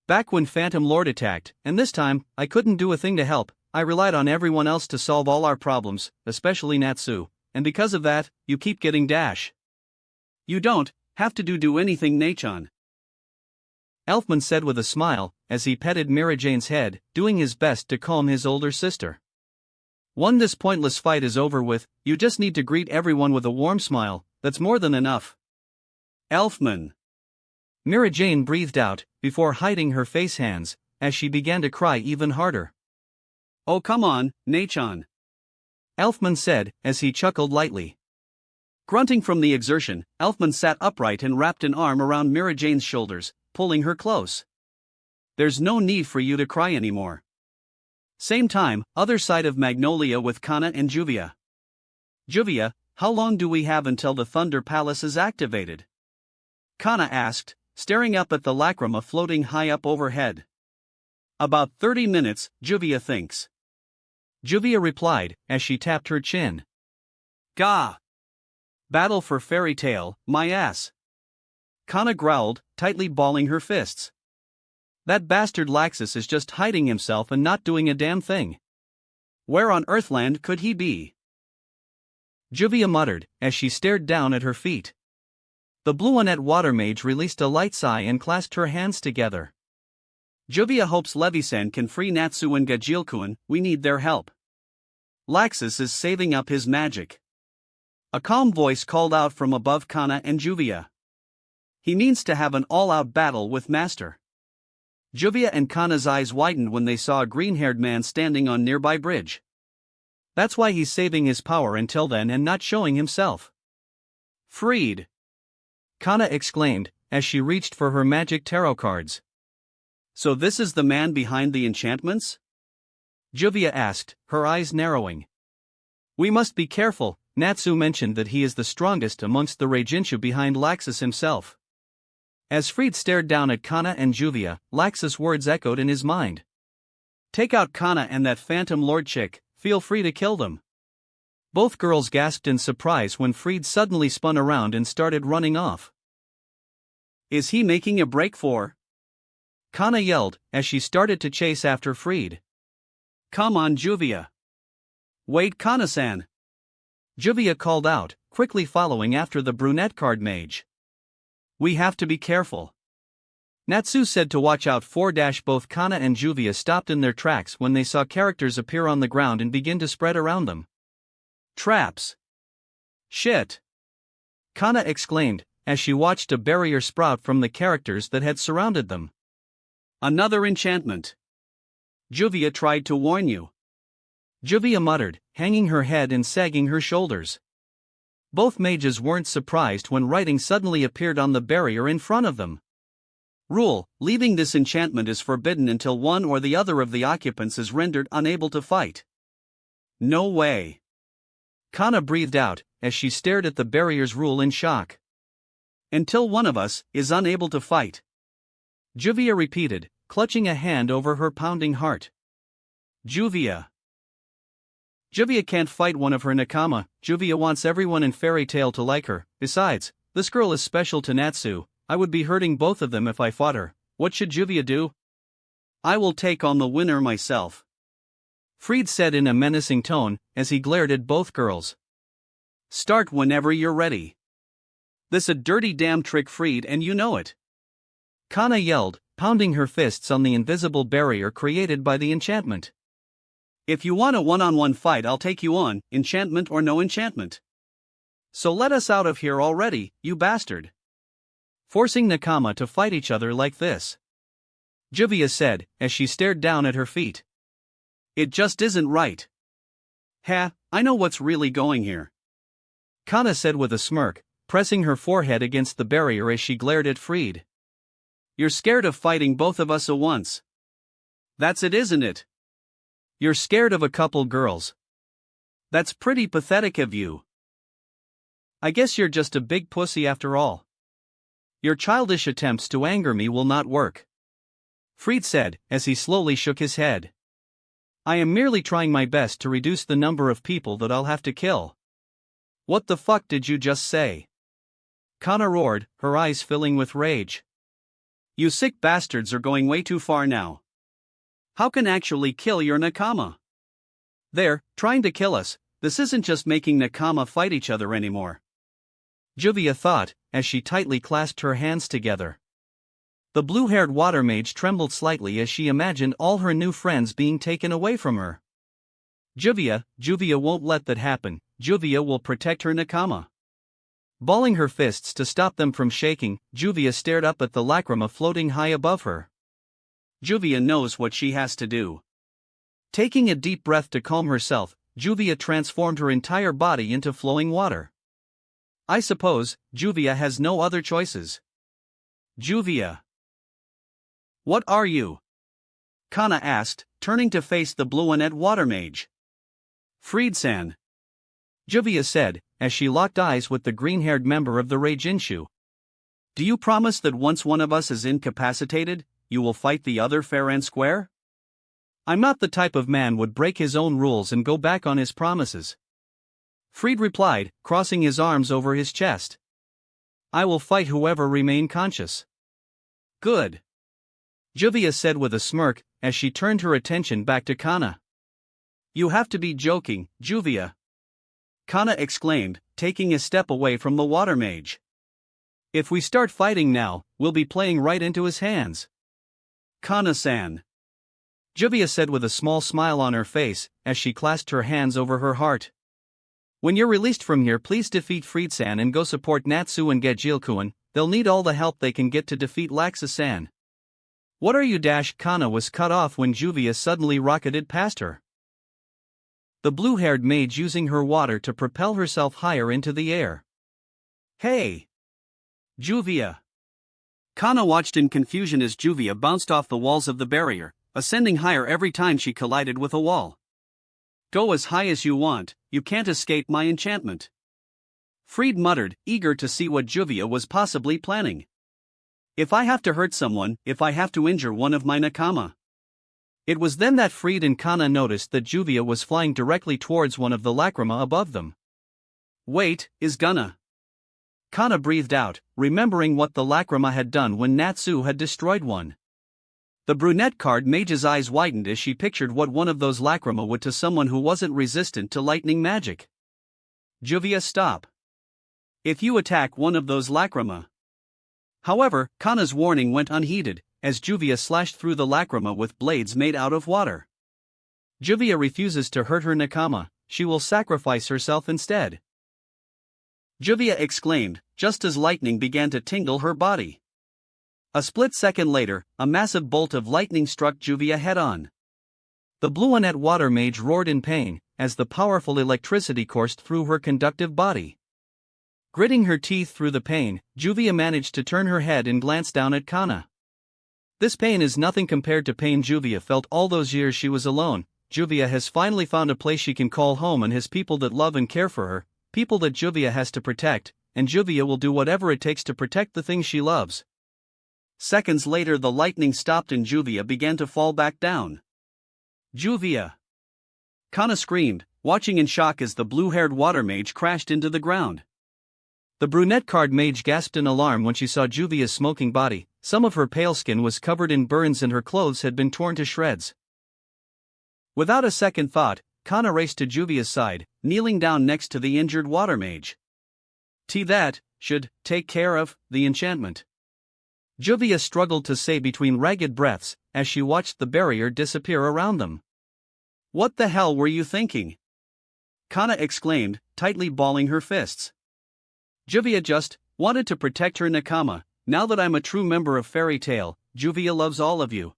"Back when Phantom Lord attacked, and this time, I couldn't do a thing to help. I relied on everyone else to solve all our problems, especially Natsu, and because of that, you keep getting dash." "You don't have to do anything, Nachon," Elfman said with a smile, as he petted Mira Jane's head, doing his best to calm his older sister. "When this pointless fight is over with, you just need to greet everyone with a warm smile. That's more than enough." "Elfman," Mira Jane breathed out, before hiding her face hands, as she began to cry even harder. "Oh come on, Nachon," Elfman said, as he chuckled lightly. Grunting from the exertion, Elfman sat upright and wrapped an arm around Mira Jane's shoulders, pulling her close. "There's no need for you to cry anymore." Same time, other side of Magnolia with Kana and Juvia. "Juvia, how long do we have until the Thunder Palace is activated?" Kana asked, staring up at the lacrima floating high up overhead. "About 30 minutes, Juvia thinks." Juvia replied, as she tapped her chin. "Gah! Battle for Fairy Tale, my ass." Kana growled, tightly balling her fists. "That bastard Laxus is just hiding himself and not doing a damn thing. Where on Earthland could he be?" Juvia muttered, as she stared down at her feet. The Blue-Annette water mage released a light sigh and clasped her hands together. "Juvia hopes Levisan can free Natsu and Gajilkun. We need their help. Laxus is saving up his magic." A calm voice called out from above Kana and Juvia. "He means to have an all-out battle with Master." Juvia and Kana's eyes widened when they saw a green-haired man standing on nearby bridge. "That's why he's saving his power until then and not showing himself." "Freed!" Kana exclaimed, as she reached for her magic tarot cards. "So this is the man behind the enchantments?" Juvia asked, her eyes narrowing. "We must be careful. Natsu mentioned that he is the strongest amongst the Reijinchu behind Laxus himself." As Fried stared down at Kana and Juvia, Laxus' words echoed in his mind. "Take out Kana and that Phantom Lord chick, feel free to kill them." Both girls gasped in surprise when Fried suddenly spun around and started running off. "Is he making a break for?" Kana yelled, as she started to chase after Fried. "Come on, Juvia." "Wait, Kana-san!" Juvia called out, quickly following after the brunette card mage. "We have to be careful." Natsu said to watch out for. Both Kana and Juvia stopped in their tracks when they saw characters appear on the ground and begin to spread around them. "Traps! Shit!" Kana exclaimed, as she watched a barrier sprout from the characters that had surrounded them. "Another enchantment. Juvia tried to warn you." Juvia muttered, hanging her head and sagging her shoulders. Both mages weren't surprised when writing suddenly appeared on the barrier in front of them. "Rule: leaving this enchantment is forbidden until one or the other of the occupants is rendered unable to fight." "No way." Kana breathed out, as she stared at the barrier's rule in shock. "Until one of us is unable to fight," Juvia repeated, clutching a hand over her pounding heart. "Juvia. Juvia can't fight one of her nakama. Juvia wants everyone in Fairy Tale to like her. Besides, this girl is special to Natsu. I would be hurting both of them if I fought her. What should Juvia do?" I will take on the winner myself, Fried said in a menacing tone, as he glared at both girls. Start whenever you're ready. This a dirty damn trick, Fried, and you know it, Kana yelled, pounding her fists on the invisible barrier created by the enchantment. If you want a one-on-one fight, I'll take you on, enchantment or no enchantment. So let us out of here already, you bastard. Forcing Nakama to fight each other like this, Juvia said, as she stared down at her feet. It just isn't right. Ha, I know what's really going here, Kana said with a smirk, pressing her forehead against the barrier as she glared at Fried. You're scared of fighting both of us at once. That's it, isn't it? You're scared of a couple girls. That's pretty pathetic of you. I guess you're just a big pussy after all. Your childish attempts to anger me will not work, Fried said, as he slowly shook his head. I am merely trying my best to reduce the number of people that I'll have to kill. What the fuck did you just say? Kana roared, her eyes filling with rage. You sick bastards are going way too far now. How can actually kill your Nakama? They're trying to kill us. This isn't just making Nakama fight each other anymore, Juvia thought, as she tightly clasped her hands together. The blue-haired water mage trembled slightly as she imagined all her new friends being taken away from her. Juvia won't let that happen. Juvia will protect her Nakama. Balling her fists to stop them from shaking, Juvia stared up at the lacrima floating high above her. Juvia knows what she has to do. Taking a deep breath to calm herself, Juvia transformed her entire body into flowing water. I suppose Juvia has no other choices. Juvia. What are you? Kana asked, turning to face the blue-and-red water mage. Fried-san, Juvia said, as she locked eyes with the green-haired member of the Reijinshuu. Do you promise that once one of us is incapacitated, you will fight the other fair and square? I'm not the type of man would break his own rules and go back on his promises, Fried replied, crossing his arms over his chest. I will fight whoever remain conscious. Good, Juvia said with a smirk, as she turned her attention back to Kana. You have to be joking, Juvia, Kana exclaimed, taking a step away from the water mage. If we start fighting now, we'll be playing right into his hands. Kana-san, Juvia said with a small smile on her face, as she clasped her hands over her heart. When you're released from here, please defeat Fried-san and go support Natsu and Gajilkuan. They'll need all the help they can get to defeat Laxa-san. What are you? Kana was cut off when Juvia suddenly rocketed past her, the blue-haired mage using her water to propel herself higher into the air. Hey! Juvia! Kana watched in confusion as Juvia bounced off the walls of the barrier, ascending higher every time she collided with a wall. Go as high as you want, you can't escape my enchantment, Fried muttered, eager to see what Juvia was possibly planning. If I have to hurt someone, if I have to injure one of my Nakama. It was then that Fried and Kana noticed that Juvia was flying directly towards one of the lacrima above them. Wait, is gonna. Kana breathed out, remembering what the lacrima had done when Natsu had destroyed one. The brunette card mage's eyes widened as she pictured what one of those lacrima would to someone who wasn't resistant to lightning magic. Juvia, stop. If you attack one of those lacrima. However, Kana's warning went unheeded, as Juvia slashed through the lacrima with blades made out of water. Juvia refuses to hurt her Nakama, she will sacrifice herself instead, Juvia exclaimed, just as lightning began to tingle her body. A split second later, a massive bolt of lightning struck Juvia head-on. The blue-and-red water mage roared in pain, as the powerful electricity coursed through her conductive body. Gritting her teeth through the pain, Juvia managed to turn her head and glance down at Kana. This pain is nothing compared to pain Juvia felt all those years she was alone. Juvia has finally found a place she can call home and has people that love and care for her, people that Juvia has to protect, and Juvia will do whatever it takes to protect the things she loves. Seconds later, the lightning stopped and Juvia began to fall back down. Juvia! Kana screamed, watching in shock as the blue-haired water mage crashed into the ground. The brunette card mage gasped in alarm when she saw Juvia's smoking body, Some of her pale skin was covered in burns and her clothes had been torn to shreds. Without a second thought, Kana raced to Juvia's side, kneeling down next to the injured water mage. That should take care of the enchantment. Juvia struggled to say between ragged breaths, as she watched the barrier disappear around them. What the hell were you thinking? Kana exclaimed, tightly balling her fists. Juvia just wanted to protect her nakama. Now that I'm a true member of Fairy Tail, Juvia loves all of you.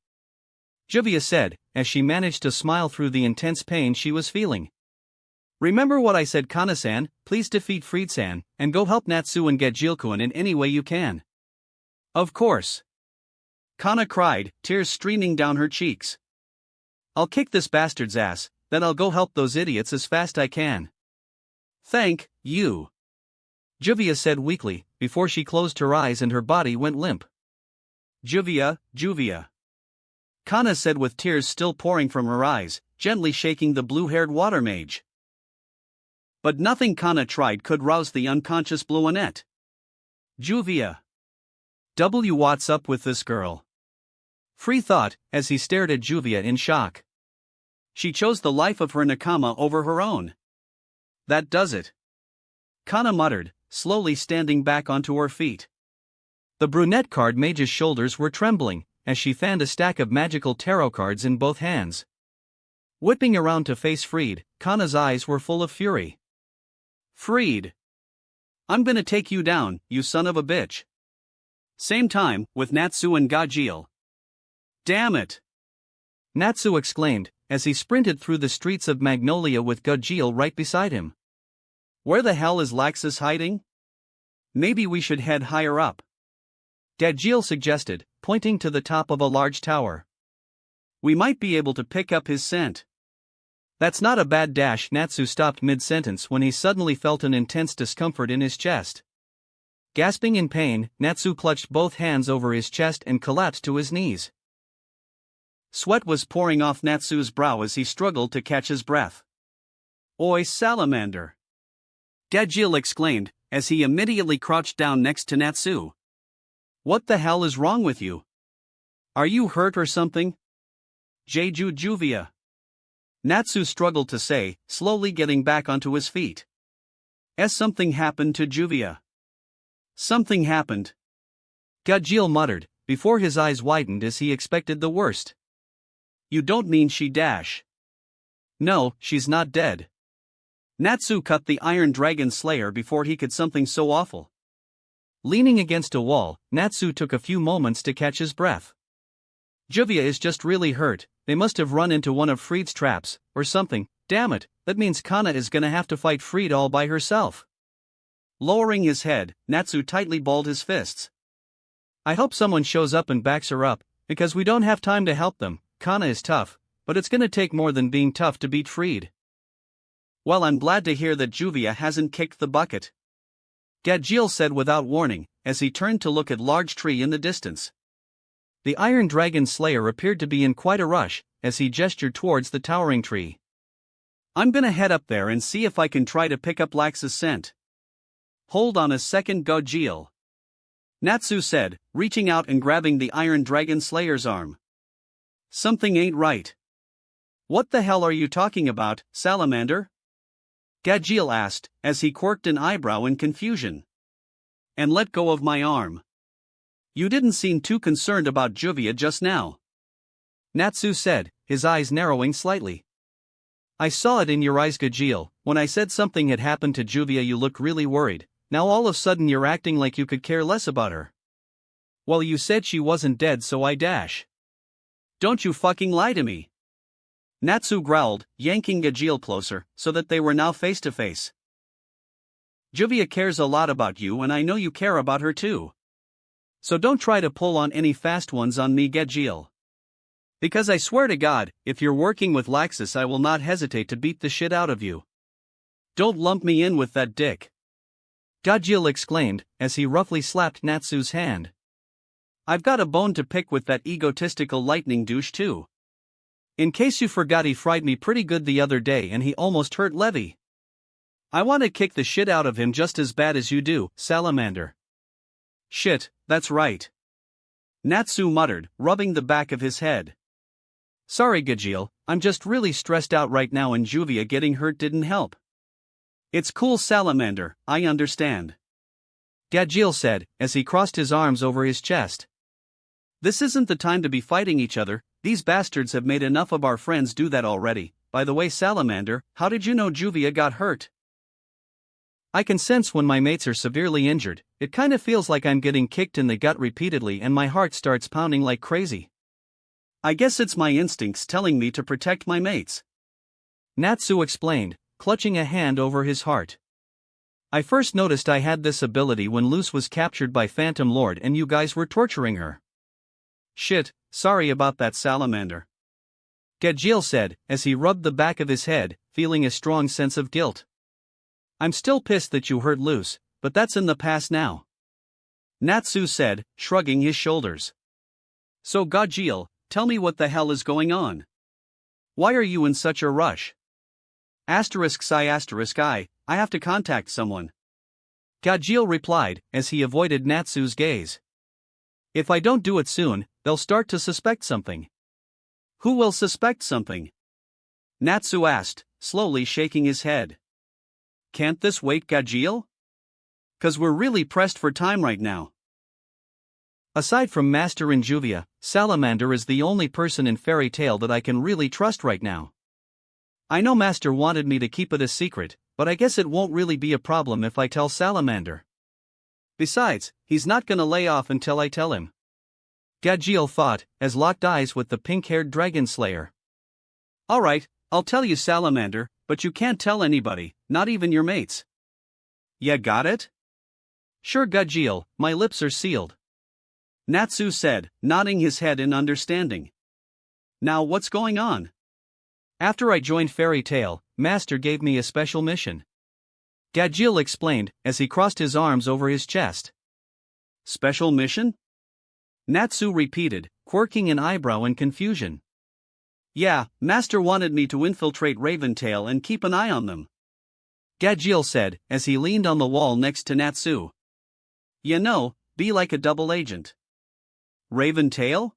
Juvia said, as she managed to smile through the intense pain she was feeling. Remember what I said, Kana-san, please defeat Fried-san, and go help Natsu and get Jilkuen in any way you can. Of course. Kana cried, tears streaming down her cheeks. I'll kick this bastard's ass, then I'll go help those idiots as fast I can. Thank you. Juvia said weakly, before she closed her eyes and her body went limp. Juvia. Kana said with tears still pouring from her eyes, gently shaking the blue-haired water mage. But nothing Kana tried could rouse the unconscious Bluanette. Juvia. What's up with this girl? Free thought, as he stared at Juvia in shock. She chose the life of her nakama over her own. That does it. Kana muttered, slowly standing back onto her feet. The brunette card mage's shoulders were trembling, as she fanned a stack of magical tarot cards in both hands. Whipping around to face Fried, Kana's eyes were full of fury. Fried! I'm gonna take you down, you son of a bitch. Same time, with Natsu and Gajeel. Damn it! Natsu exclaimed, as he sprinted through the streets of Magnolia with Gajeel right beside him. Where the hell is Laxus hiding? Maybe we should head higher up. Gajeel suggested, pointing to the top of a large tower. We might be able to pick up his scent. That's not a bad dash. Natsu stopped mid-sentence when he suddenly felt an intense discomfort in his chest. Gasping in pain, Natsu clutched both hands over his chest and collapsed to his knees. Sweat was pouring off Natsu's brow as he struggled to catch his breath. Oi, salamander! Gajeel exclaimed, as he immediately crouched down next to Natsu. What the hell is wrong with you? Are you hurt or something? Jeju Juvia. Natsu struggled to say, slowly getting back onto his feet. Something happened to Juvia. Something happened. Gajeel muttered, before his eyes widened as he expected the worst. You don't mean she dash. No, she's not dead. Natsu cut the Iron Dragon Slayer before he could something so awful. Leaning against a wall, Natsu took a few moments to catch his breath. Juvia is just really hurt. They must have run into one of Fried's traps, or something. Damn it, that means Kana is gonna have to fight Fried all by herself. Lowering his head, Natsu tightly balled his fists. I hope someone shows up and backs her up, because we don't have time to help them. Kana is tough, but it's gonna take more than being tough to beat Fried. Well, I'm glad to hear that Juvia hasn't kicked the bucket. Gajeel said without warning, as he turned to look at a large tree in the distance. The Iron Dragon Slayer appeared to be in quite a rush, as he gestured towards the towering tree. I'm gonna head up there and see if I can try to pick up Lax's scent. Hold on a second, Gajeel. Natsu said, reaching out and grabbing the Iron Dragon Slayer's arm. Something ain't right. What the hell are you talking about, salamander? Gajeel asked, as he quirked an eyebrow in confusion. And let go of my arm. You didn't seem too concerned about Juvia just now. Natsu said, his eyes narrowing slightly. I saw it in your eyes, Gajeel. When I said something had happened to Juvia, you looked really worried. Now all of a sudden you're acting like you could care less about her. Well, you said she wasn't dead, so I dash. Don't you fucking lie to me. Natsu growled, yanking Gajeel closer, so that they were now face to face. Juvia cares a lot about you, and I know you care about her too. So don't try to pull on any fast ones on me, Gajeel. Because I swear to God, if you're working with Laxus, I will not hesitate to beat the shit out of you. Don't lump me in with that dick. Gajeel exclaimed, as he roughly slapped Natsu's hand. I've got a bone to pick with that egotistical lightning douche too. In case you forgot, he fried me pretty good the other day and he almost hurt Levi. I want to kick the shit out of him just as bad as you do, salamander. Shit, that's right. Natsu muttered, rubbing the back of his head. Sorry Gajeel, I'm just really stressed out right now and Juvia getting hurt didn't help. It's cool Salamander, I understand. Gajeel said, as he crossed his arms over his chest. This isn't the time to be fighting each other, these bastards have made enough of our friends do that already. By the way Salamander, how did you know Juvia got hurt? I can sense when my mates are severely injured, it kinda feels like I'm getting kicked in the gut repeatedly and my heart starts pounding like crazy. I guess it's my instincts telling me to protect my mates. Natsu explained, clutching a hand over his heart. I first noticed I had this ability when Luce was captured by Phantom Lord and you guys were torturing her. Shit, sorry about that Salamander. Gajeel said, as he rubbed the back of his head, feeling a strong sense of guilt. I'm still pissed that you hurt Luce, but that's in the past now. Natsu said, shrugging his shoulders. So Gajeel, tell me what the hell is going on. Why are you in such a rush? I have to contact someone. Gajeel replied, as he avoided Natsu's gaze. If I don't do it soon, they'll start to suspect something. Who will suspect something? Natsu asked, slowly shaking his head. Can't this wait Gajeel? 'Cause we're really pressed for time right now. Aside from Master and Juvia, Salamander is the only person in Fairy Tail that I can really trust right now. I know Master wanted me to keep it a secret, but I guess it won't really be a problem if I tell Salamander. Besides, he's not gonna lay off until I tell him. Gajeel thought, as locked eyes with the pink-haired dragon slayer. Alright, I'll tell you Salamander, but you can't tell anybody, not even your mates. Ya got it? Sure Gajeel, my lips are sealed. Natsu said, nodding his head in understanding. Now what's going on? After I joined Fairy Tail, Master gave me a special mission. Gajeel explained, as he crossed his arms over his chest. Special mission? Natsu repeated, quirking an eyebrow in confusion. Yeah, Master wanted me to infiltrate Raventail and keep an eye on them. Gajeel said, as he leaned on the wall next to Natsu. You know, be like a double agent. Raventail?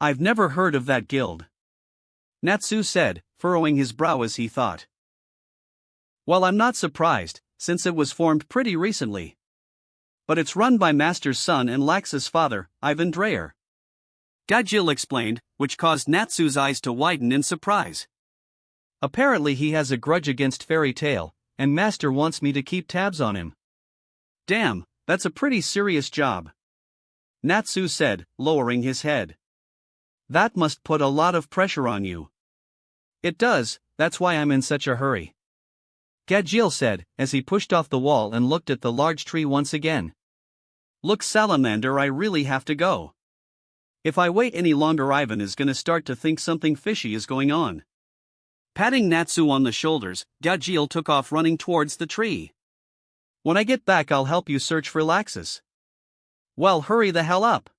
I've never heard of that guild. Natsu said, furrowing his brow as he thought. Well, I'm not surprised, since it was formed pretty recently. But it's run by Master's son and Lax's father, Ivan Dreyer. Gajeel explained, which caused Natsu's eyes to widen in surprise. Apparently he has a grudge against Fairy Tail, and Master wants me to keep tabs on him. Damn, that's a pretty serious job. Natsu said, lowering his head. That must put a lot of pressure on you. It does, that's why I'm in such a hurry. Gajeel said, as he pushed off the wall and looked at the large tree once again. Look Salamander, I really have to go. If I wait any longer Ivan is gonna start to think something fishy is going on. Patting Natsu on the shoulders, Gajeel took off running towards the tree. When I get back I'll help you search for Laxus. Well, hurry the hell up.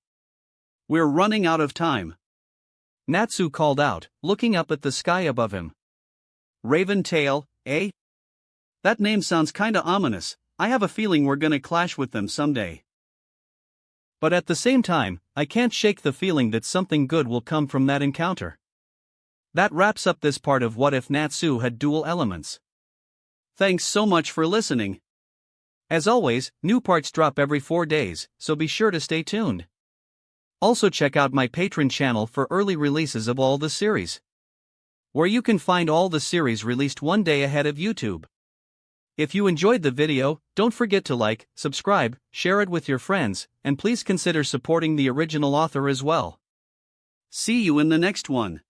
We're running out of time. Natsu called out, looking up at the sky above him. Raventail, eh? That name sounds kinda ominous, I have a feeling we're gonna clash with them someday. But at the same time, I can't shake the feeling that something good will come from that encounter. That wraps up this part of What If Natsu Had Dual Elements. Thanks so much for listening. As always, new parts drop every 4 days, so be sure to stay tuned. Also check out my Patreon channel for early releases of all the series, where you can find all the series released one day ahead of YouTube. If you enjoyed the video, don't forget to like, subscribe, share it with your friends, and please consider supporting the original author as well. See you in the next one.